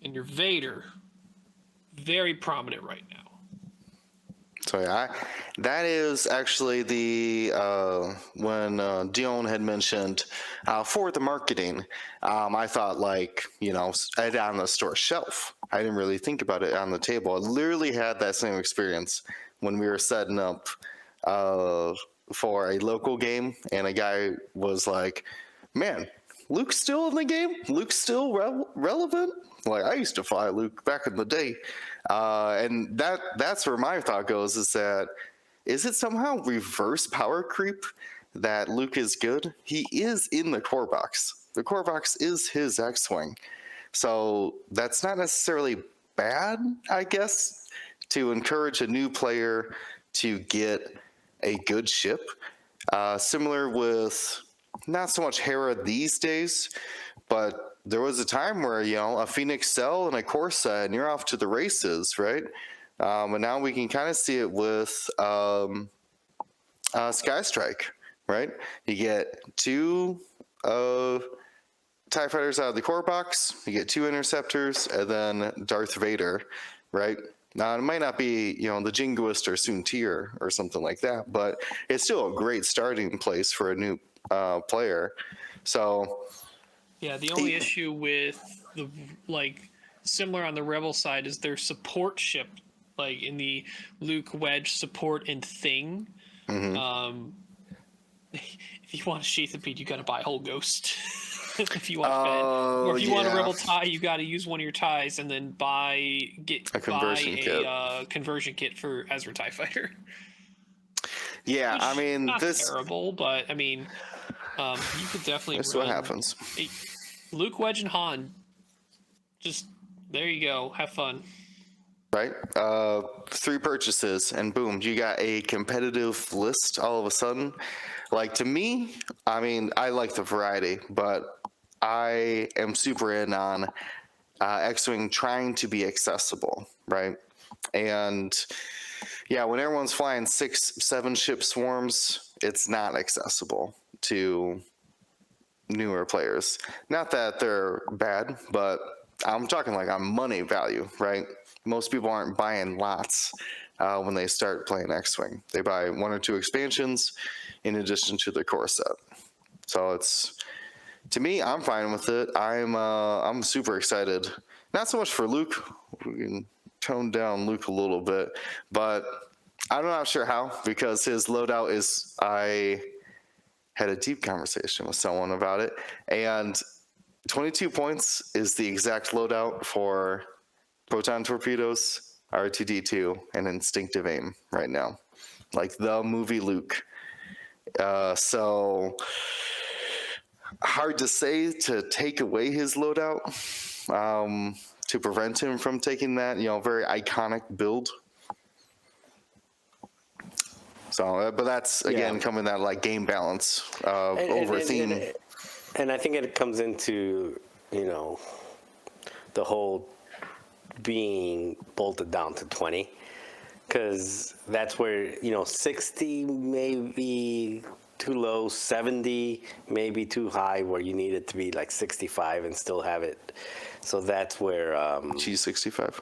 and your Vader, very prominent right now. So yeah, that is actually the when Dion had mentioned for the marketing, I thought it on the store shelf. I didn't really think about it on the table. I literally had that same experience when we were setting up for a local game, and a guy was like, "Man, Luke's still in the game? Luke's still relevant? Like, I used to fly Luke back in the day." And that's where my thought goes, is it somehow reverse power creep that Luke is good? He is in the core box. The core box is his X-Wing. So that's not necessarily bad, I guess, to encourage a new player to get a good ship. Similar with not so much Hera these days, but there was a time where, a Phoenix Cell and a Corsa, and you're off to the races, right? And now we can kind of see it with Sky Strike, right? You get 2 TIE Fighters out of the core box, you get 2 Interceptors, and then Darth Vader, right? Now, it might not be, the Jingoist or Soontir or something like that, but it's still a great starting place for a new player. So... Yeah, the only issue with the similar on the Rebel side is their support ship, like in the Luke, Wedge, support and thing. Mm-hmm. If you want a Sheathipede, you got to buy a whole Ghost. If you want Fed, or if you want a Rebel tie, you got to use one of your ties and then buy a conversion kit for Ezra TIE Fighter. Yeah, Which, I mean, not this terrible, but I mean, you could definitely this is run what happens. Luke, Wedge, and Han. Just there you go. Have fun. Right? 3 purchases, and boom, you got a competitive list all of a sudden. Like, to me, I mean, I like the variety, but I am super in on X-Wing trying to be accessible, right? And yeah, when everyone's flying 6, 7 ship swarms, it's not accessible to newer players. Not that they're bad, but I'm talking like on money value, right? Most people aren't buying lots when they start playing X-Wing. They buy 1 or 2 expansions in addition to the core set. So it's, to me, I'm fine with it. I'm super excited. Not so much for Luke. We can tone down Luke a little bit, but I'm not sure how, because his loadout is, I had a deep conversation with someone about it, and 22 points is the exact loadout for proton torpedoes, R2D2, and instinctive aim right now, like the movie Luke. So hard to say to take away his loadout, to prevent him from taking that, very iconic build. So, but that's again coming that like game balance over theme. And I think it comes into, the whole being bolted down to 20, because that's where, 60 maybe too low, 70 maybe too high, where you need it to be like 65 and still have it. So that's where G65.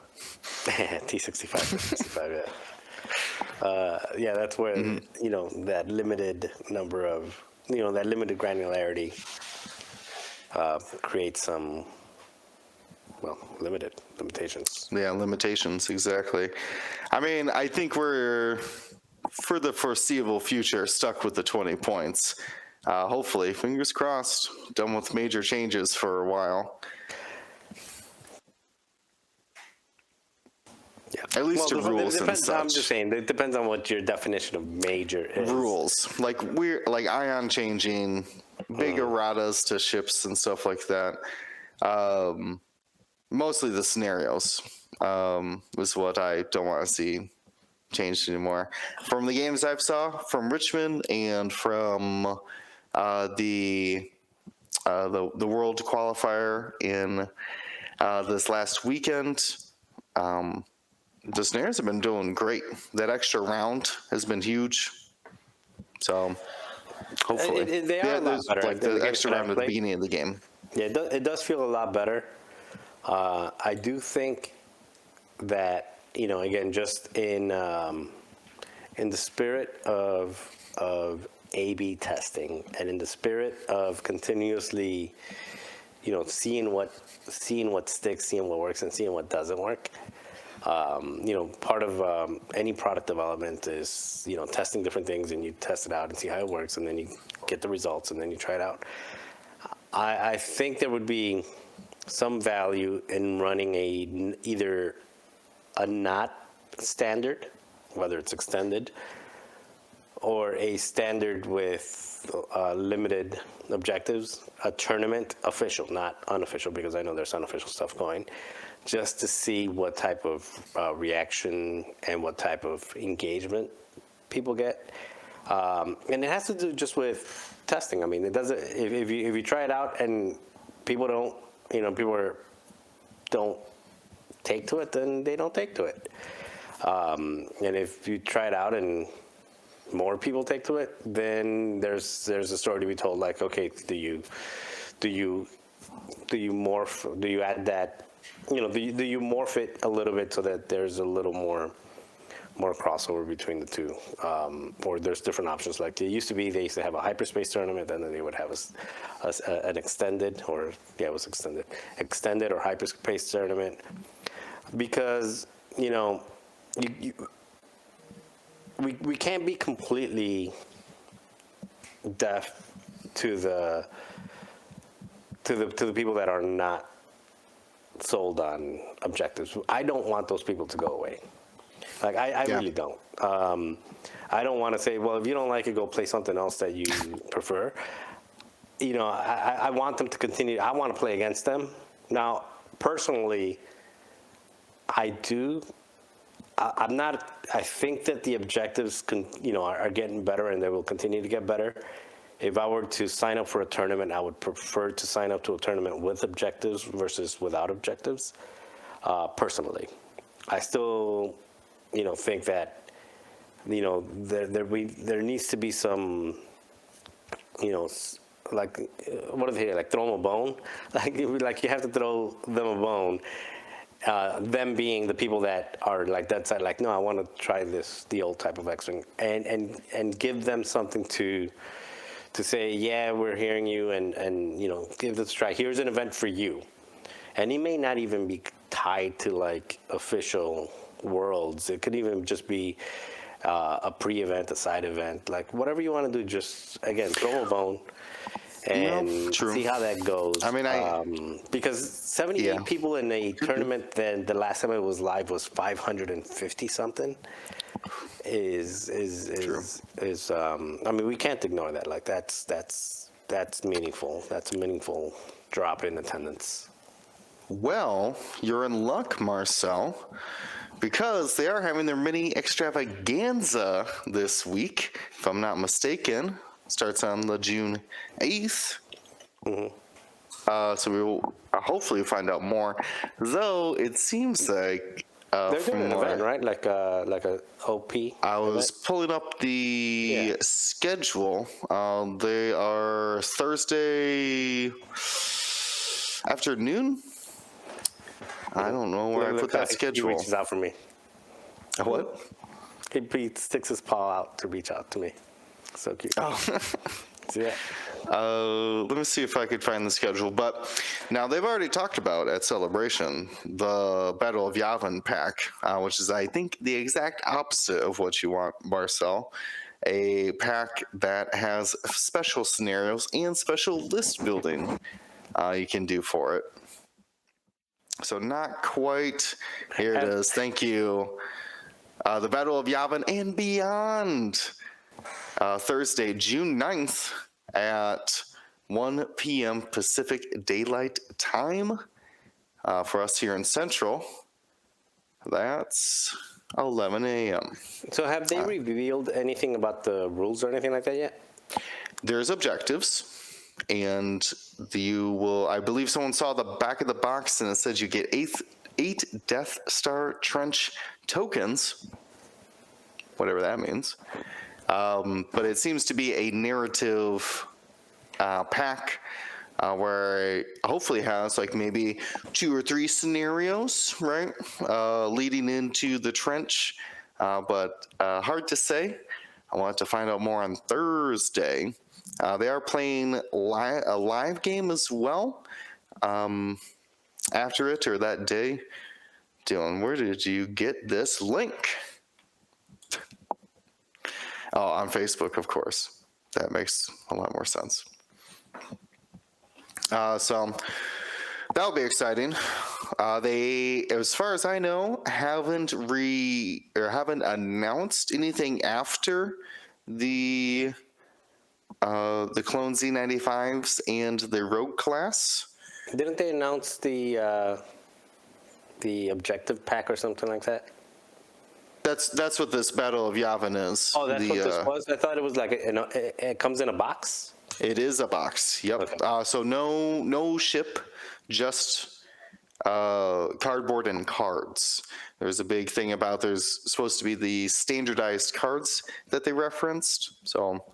T65, 65, yeah. Yeah, that's where that limited number of that limited granularity creates some limitations. Yeah, limitations, exactly. I mean, I think we're, for the foreseeable future, stuck with the 20 points. Hopefully, fingers crossed, done with major changes for a while. Yeah. At least to rules and such. I'm just saying, it depends on what your definition of major is. Rules, like ion changing, big erratas to ships and stuff like that. Mostly the scenarios was what I don't want to see changed anymore. From the games I've saw from Richmond and from the World Qualifier in this last weekend, the snares have been doing great. That extra round has been huge. So hopefully, they are a lot better. Like the extra round at the beginning of the game. Yeah, it does feel a lot better. I do think that again, just in the spirit of A/B testing, and in the spirit of continuously, seeing what sticks, seeing what works, and seeing what doesn't work. Part of any product development is, testing different things, and you test it out and see how it works, and then you get the results, and then you try it out. I think there would be some value in running either a not standard, whether it's extended, or a standard with limited objectives, a tournament official, not unofficial, because I know there's unofficial stuff going, just to see what type of reaction and what type of engagement people get. And it has to do just with testing. I mean, it doesn't, if you try it out and people don't, don't take to it, then they don't take to it. And if you try it out and more people take to it, then there's a story to be told, like, okay, do you morph, do you add that, do you morph it a little bit so that there's a little more crossover between the two, or there's different options. Like they used to have a hyperspace tournament, and then they would have an extended, or it was extended or hyperspace tournament, because we can't be completely deaf to the people that are not sold on objectives. I don't want those people to go away. Like I really don't. I don't want to say, well, if you don't like it, go play something else that you prefer. You know, I want them to continue. I want to play against them. Now, personally, I'm not. I think that the objectives are getting better, and they will continue to get better. If I were to sign up for a tournament, I would prefer to sign up to a tournament with objectives versus without objectives. Personally, I still, think that, there needs to be some, like, what are they, like throw them a bone? Like you have to throw them a bone. Them being the people that are like that side, like, no, I want to try the old type of X-Wing, and give them something to say, yeah, we're hearing you, and give this a try. Here's an event for you. And he may not even be tied to like official worlds. It could even just be a pre-event, a side event, like whatever you want to do. Just again, throw a bone and see how that goes. I mean, because 78 people in a tournament, then the last time it was live was 550 something. Is I mean, we can't ignore that. Like that's meaningful. That's a meaningful drop in attendance. Well, you're in luck, Marcel, because they are having their mini extravaganza this week, if I'm not mistaken. Starts on the June 8th. So we will hopefully find out more. Though it seems like they're doing an event, right? Like a OP. I was pulling up the schedule. They are Thursday afternoon. I don't know where I put that schedule. He reaches out for me. What? He sticks his paw out to reach out to me. So cute. Oh. Yeah. Let me see if I could find the schedule. But now they've already talked about at Celebration the Battle of Yavin pack, which is, I think, the exact opposite of what you want, Marcel. A pack that has special scenarios and special list building you can do for it. So not quite. Here it is. Thank you. The Battle of Yavin and Beyond. Thursday, June 9th at 1 p.m. Pacific Daylight Time for us here in Central. That's 11 a.m. So have they revealed anything about the rules or anything like that yet? There's objectives. And you will, I believe someone saw the back of the box and it says you get eight Death Star Trench tokens, whatever that means. But it seems to be a narrative pack where it hopefully has like maybe 2 or 3 scenarios, right, leading into the trench. But hard to say. I want to find out more on Thursday. They are playing a live game as well after it or that day. Dylan, where did you get this link? Oh, on Facebook, of course. That makes a lot more sense. So that'll be exciting. They, as far as I know, haven't announced anything after the Clone Z95s and the Rogue class. Didn't they announce the objective pack or something like that? That's what this Battle of Yavin is. Oh, that's what this was? I thought it was like it comes in a box? It is a box, yep. Okay. So no ship, just cardboard and cards. There's a big thing about there's supposed to be the standardized cards that they referenced. So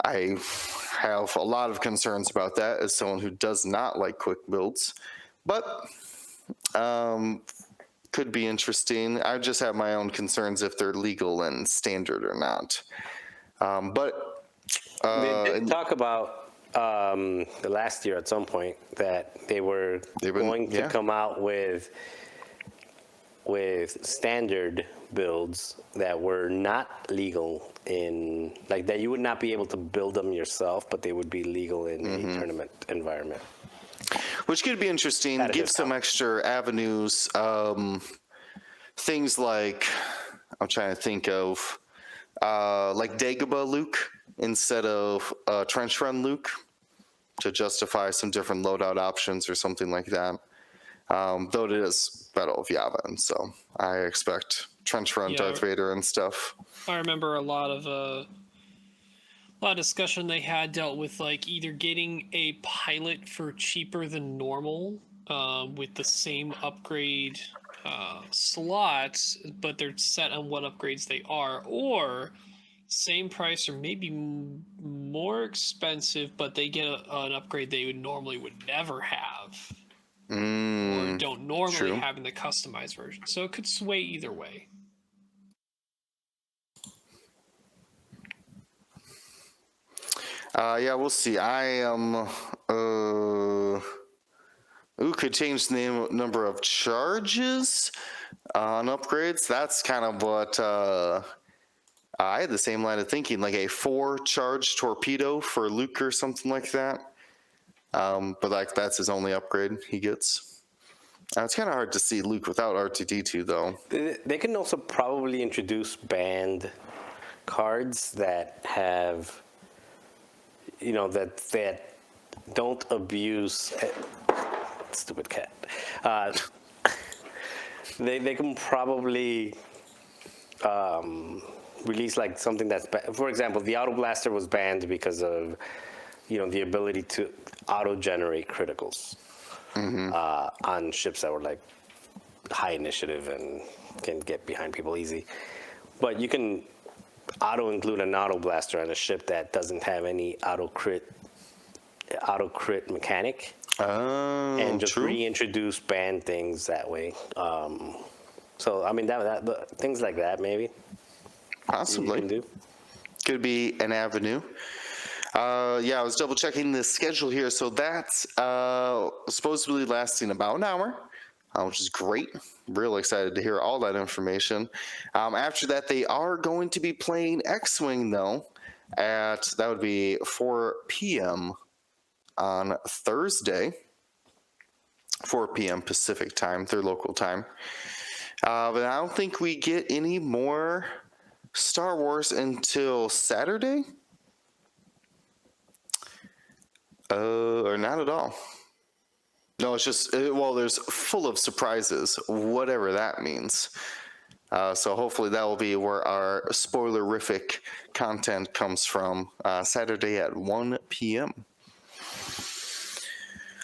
I have a lot of concerns about that as someone who does not like quick builds. But could be interesting. I just have my own concerns if they're legal and standard or not. But they did talk about the last year at some point that they were going to come out with standard builds that were not legal in, like, that you would not be able to build them yourself, but they would be legal in a tournament environment. Which could be interesting, give some extra avenues things like, I'm trying to think of, like Dagobah Luke instead of Trench Run Luke to justify some different loadout options or something like that. Though it is Battle of Yavin, so I expect Trench Run Darth Vader and stuff. I remember a lot of discussion they had dealt with like either getting a pilot for cheaper than normal with the same upgrade slots, but they're set on what upgrades they are, or same price or maybe more expensive, but they get an upgrade they would never have. Or don't normally have in the customized version. So it could sway either way. Yeah, we'll see. I am. Could change the number of charges on upgrades. That's kind of what I had the same line of thinking, like a 4-charge torpedo for Luke or something like that. But like that's his only upgrade he gets. It's kind of hard to see Luke without R2-D2 though. They can also probably introduce banned cards that have, that don't abuse. Stupid cat. They can probably release like something that's, for example, the Auto Blaster was banned because of, the ability to auto-generate criticals on ships that were like high initiative and can get behind people easy. But you can auto-include an Auto Blaster on a ship that doesn't have any auto-crit mechanic. And just reintroduce banned things that way. So I mean that things like that maybe. Possibly. You can do. Could be an avenue. I was double checking the schedule here. So that's supposedly lasting about an hour, which is great. Real excited to hear all that information. After that, they are going to be playing X-Wing though. That would be 4 p.m. on Thursday. 4 p.m. Pacific time, their local time. But I don't think we get any more Star Wars until Saturday. Or not at all. No, it's just, there's full of surprises, whatever that means. So hopefully that will be where our spoilerific content comes from, Saturday at 1 p.m.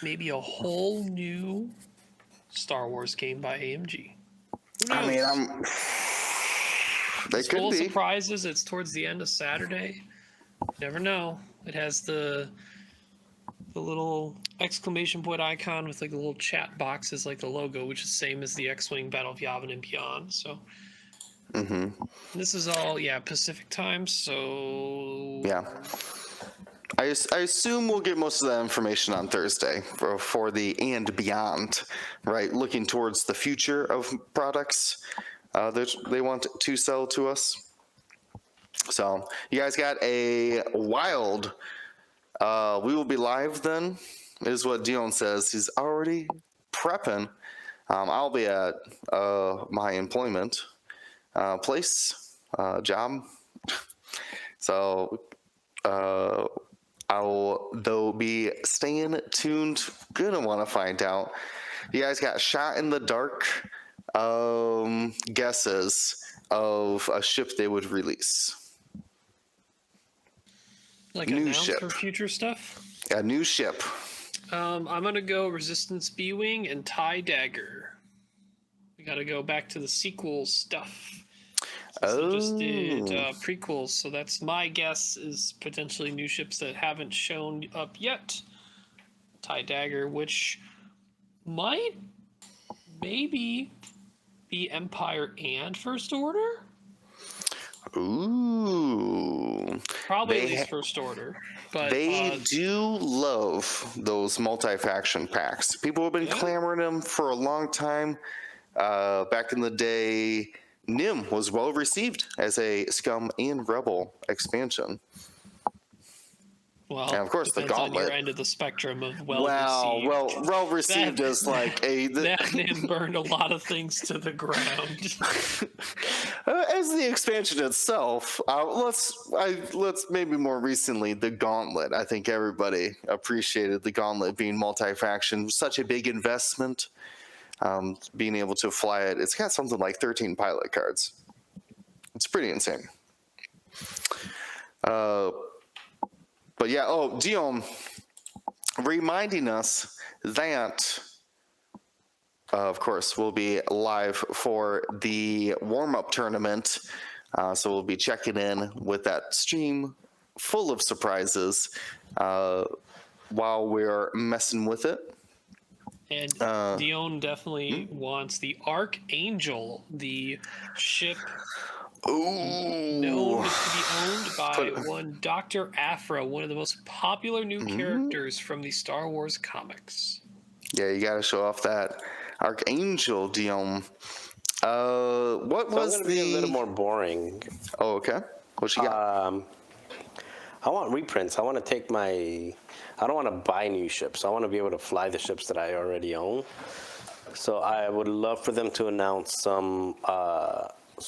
Maybe a whole new Star Wars game by AMG. Who knows? I mean, they it's could full be. Of surprises. It's towards the end of Saturday. Never know. It has the little exclamation point icon with like a little chat box as like the logo, which is the same as the X-Wing Battle of Yavin and beyond. So this is all Pacific time. So I assume we'll get most of that information on Thursday for the and beyond, right? Looking towards the future of products that they want to sell to us. So you guys got a wild. We will be live then, is what Dion says. He's already prepping. I'll be at my employment place, job. So I'll, though, be staying tuned. Gonna want to find out. You guys got shot in the dark guesses of a ship they would release. Like new announced ship for future stuff? A new ship. I'm going to go Resistance B-Wing and TIE Dagger. We got to go back to the sequel stuff. They just did prequels, so that's my guess is potentially new ships that haven't shown up yet. TIE Dagger, which might maybe be Empire and First Order? Ooh. Probably at least First Order. But they do love those multi-faction packs. People have been clamoring them for a long time. Back in the day, Nim was well received as a Scum and Rebel expansion. Well, and of course the depends on your gauntlet. end of the spectrum of Well received That- is like that man burned a lot of things to the ground. as the expansion itself. Let's maybe more recently the gauntlet. I think everybody appreciated the gauntlet being multi-faction. Such a big investment. Being able to fly it. It's got something like 13 pilot cards. It's pretty insane. But yeah, Dion reminding us that, of course, we'll be live for the warm-up tournament. So we'll be checking in with that stream full of surprises while we're messing with it. And Dion definitely wants the Archangel, the ship known to be owned by one Dr. Aphra, one of the most popular new characters from the Star Wars comics. Yeah, you got to show off that Archangel, Dion. What was I'm gonna be a little more boring. Oh, okay. What you got? I want reprints. I want to take I don't want to buy new ships. I want to be able to fly the ships that I already own. So I would love for them to announce some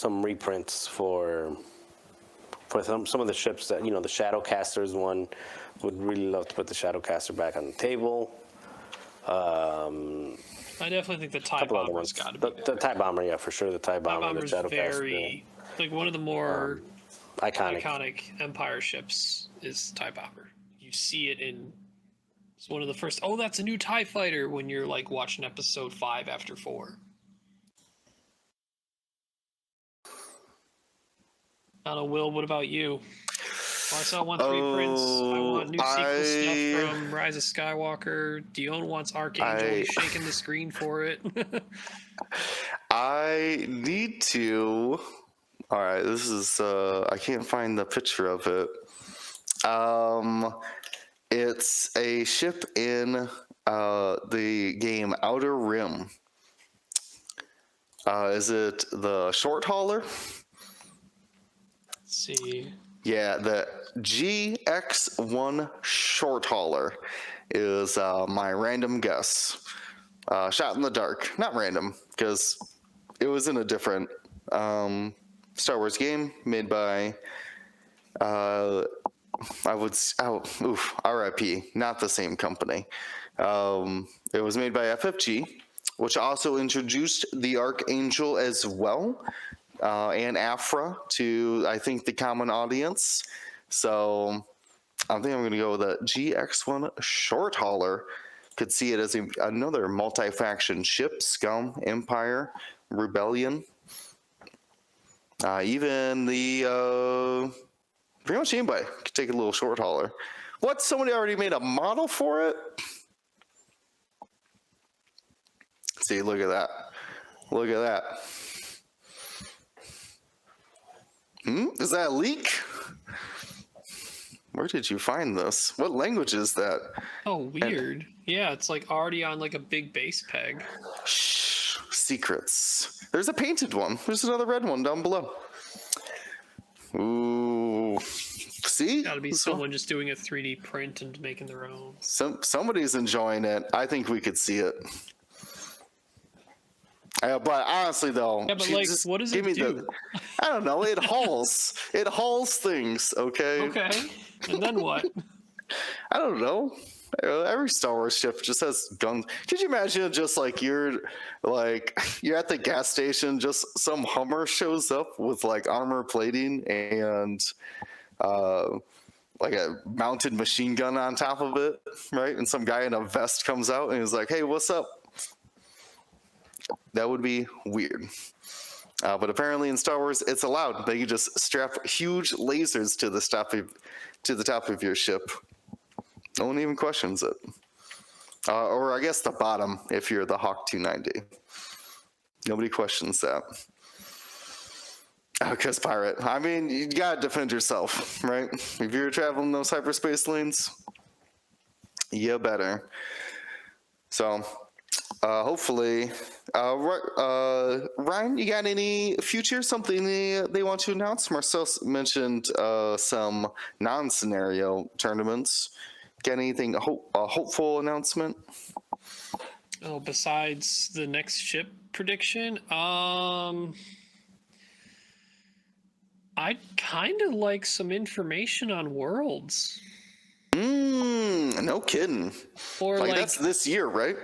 reprints for some of the ships that, the Shadowcasters one. Would really love to put the Shadowcaster back on the table. I definitely think the TIE Bomber's got to be there. The TIE Bomber, yeah, for sure. The TIE Bomber, the Shadowcaster. Very, like, one of the more iconic Empire ships is TIE Bomber. You see it in... It's one of the first... Oh, that's a new TIE fighter when you're, like, watching episode 5 after 4. I don't know, Will, what about you? I want reprints. I want new sequel stuff from Rise of Skywalker. Dion wants Archangel. He's shaking the screen for it. I need to... All right, this is... I can't find the picture of it. It's a ship in the game Outer Rim. Is it the short hauler? Let's see. Yeah, the GX1 short hauler is my random guess. Shot in the dark. Not random, because it was in a different Star Wars game made by RIP, not the same company. It was made by FFG, which also introduced the Archangel as well, and Aphra to, I think, the common audience. So I think I'm going to go with a GX1 short hauler. Could see it as another multi-faction ship, Scum, Empire, Rebellion. Even the... pretty much anybody could take a little short hauler. What? Somebody already made a model for it? See, look at that. Look at that. Is that a leak? Where did you find this? What language is that? Oh, weird. Yeah, it's like already on like a big base peg. Shh. Secrets. There's a painted one. There's another red one down below. Ooh. See? Gotta be someone just doing a 3D print and making their own. Somebody's enjoying it. I think we could see it. But honestly, though, yeah, but like, what does it do? I don't know. It hauls. It hauls things. Okay. Okay. And then what? I don't know. Every Star Wars ship just has guns. Could you imagine just like you're at the gas station, just some Hummer shows up with like armor plating and like a mounted machine gun on top of it, right? And some guy in a vest comes out and he's like, "Hey, what's up?" That would be weird. But apparently in Star Wars, it's allowed. They can just strap huge lasers to the top of your ship. No one even questions it. Or I guess the bottom, if you're the Hawk 290. Nobody questions that. Because pirate. I mean, you gotta defend yourself, right? If you're traveling those hyperspace lanes, you better. So... hopefully, Ryan, you got any future, something they want to announce? Marcel mentioned some non-scenario tournaments. Got anything, a hopeful announcement? Oh, besides the next ship prediction, I'd kind of like some information on Worlds. No kidding. Or like that's this year, right?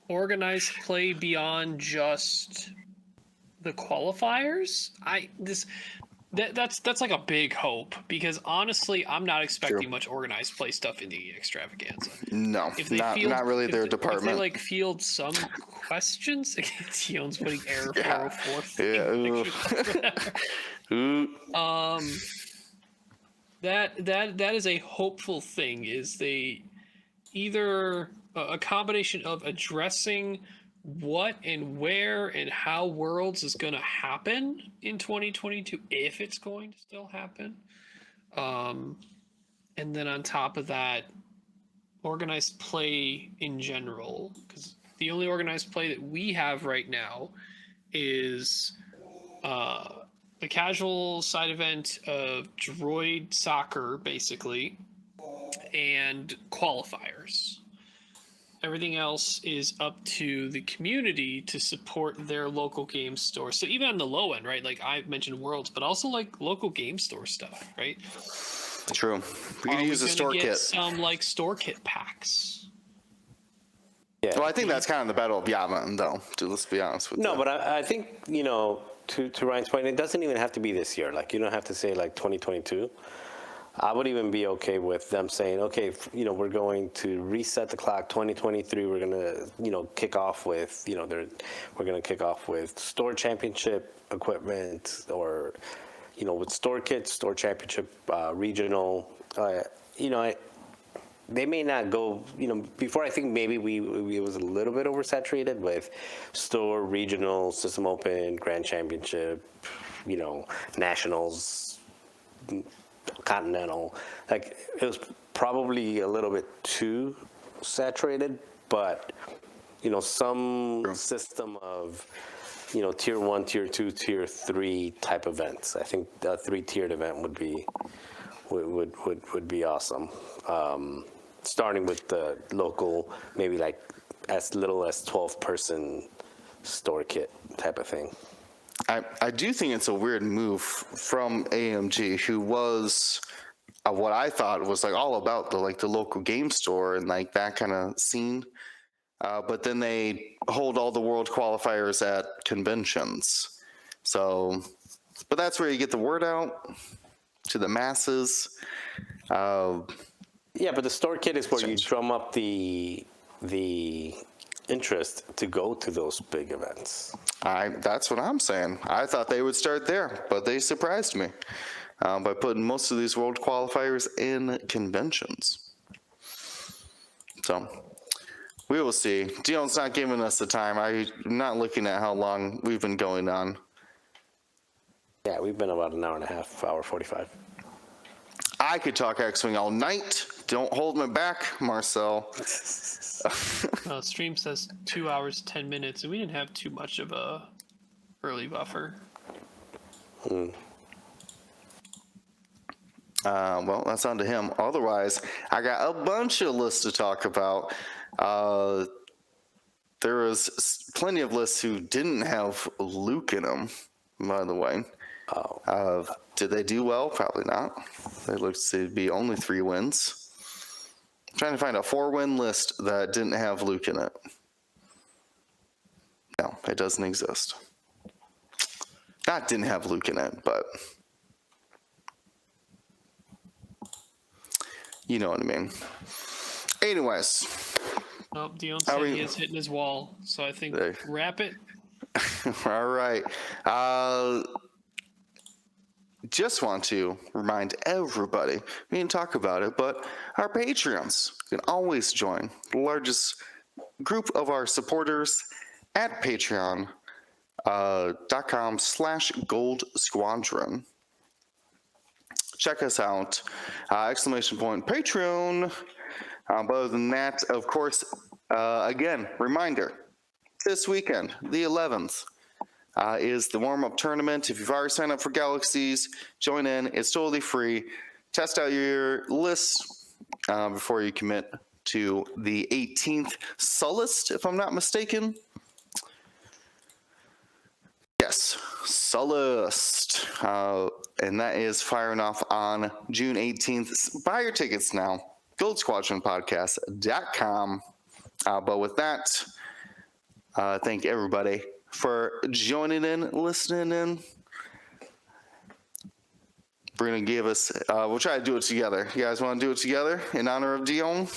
Organized play beyond just the qualifiers. That's like a big hope, because honestly, I'm not expecting much organized play stuff in the extravaganza. No, not really their department. If they like field some questions, Tion's putting error 404. That is a hopeful thing. Is they either a combination of addressing what and where and how Worlds is going to happen in 2022, if it's going to still happen, and then on top of that, organized play in general, because the only organized play that we have right now is the casual side event of droid soccer, basically, and qualifiers. Everything else is up to the community to support their local game store. So even on the low end, right? Like I mentioned Worlds, but also like local game store stuff, right? True. We could use a store kit. Some like store kit packs. Yeah. Well, I think that's kind of the battle of Yavin, though. Let's be honest with you. No, but I think, to Ryan's point, it doesn't even have to be this year. Like, you don't have to say like 2022. I would even be okay with them saying, okay, we're going to reset the clock 2023. We're going to, kick off with, we're going to kick off with store championship equipment, or, with store kits, store championship, regional. They may not go, before I think maybe it was a little bit oversaturated with store, regional, system open, grand championship, nationals, continental. Like, it was probably a little bit too saturated, but some system of tier 1, tier 2, tier 3 type events. I think a 3-tiered event would be awesome. Starting with the local, maybe like as little as 12-person store kit type of thing. I do think it's a weird move from AMG, who was what I thought was like all about the local game store and like that kind of scene. But then they hold all the world qualifiers at conventions. So, but that's where you get the word out to the masses. Yeah, but the store kit is where you drum up the interest to go to those big events. That's what I'm saying. I thought they would start there, but they surprised me by putting most of these world qualifiers in conventions. So we will see. Dion's not giving us the time. I'm not looking at how long we've been going on. Yeah, we've been about an hour and a half, hour 45. I could talk X-Wing all night. Don't hold me back, Marcel. Stream says 2 hours, 10 minutes, and we didn't have too much of a early buffer. Well, that's on to him. Otherwise, I got a bunch of lists to talk about. There was plenty of lists who didn't have Luke in them, by the way. Did they do well? Probably not. They looked to be only 3 wins. I'm trying to find a 4-win list that didn't have Luke in it. No, it doesn't exist. Not didn't have Luke in it, but you know what I mean. Anyways. Oh, Dion said he is hitting his wall, so I think wrap it. All right. Just want to remind everybody, we didn't talk about it, but our Patreons can always join the largest group of our supporters at patreon.com/Gold Squadron. Check us out. Patreon. But other than that, of course, again, reminder, this weekend, the 11th, is the warm-up tournament. If you've already signed up for Galaxies, join in. It's totally free. Test out your lists before you commit to the 18th Sullust, if I'm not mistaken. Yes, Sullust. And that is firing off on June 18th. Buy your tickets now. GoldSquadronPodcast.com. But with that, thank everybody for joining in, listening in. We're going to give us, we'll try to do it together. You guys want to do it together in honor of Dion?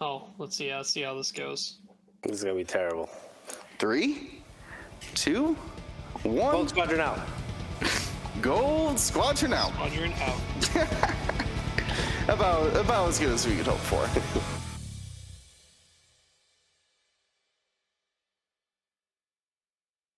Oh, let's see how this goes. This is going to be terrible. 3, 2, 1. Gold Squadron out. Gold Squadron out. Squadron out. About as good as we could hope for.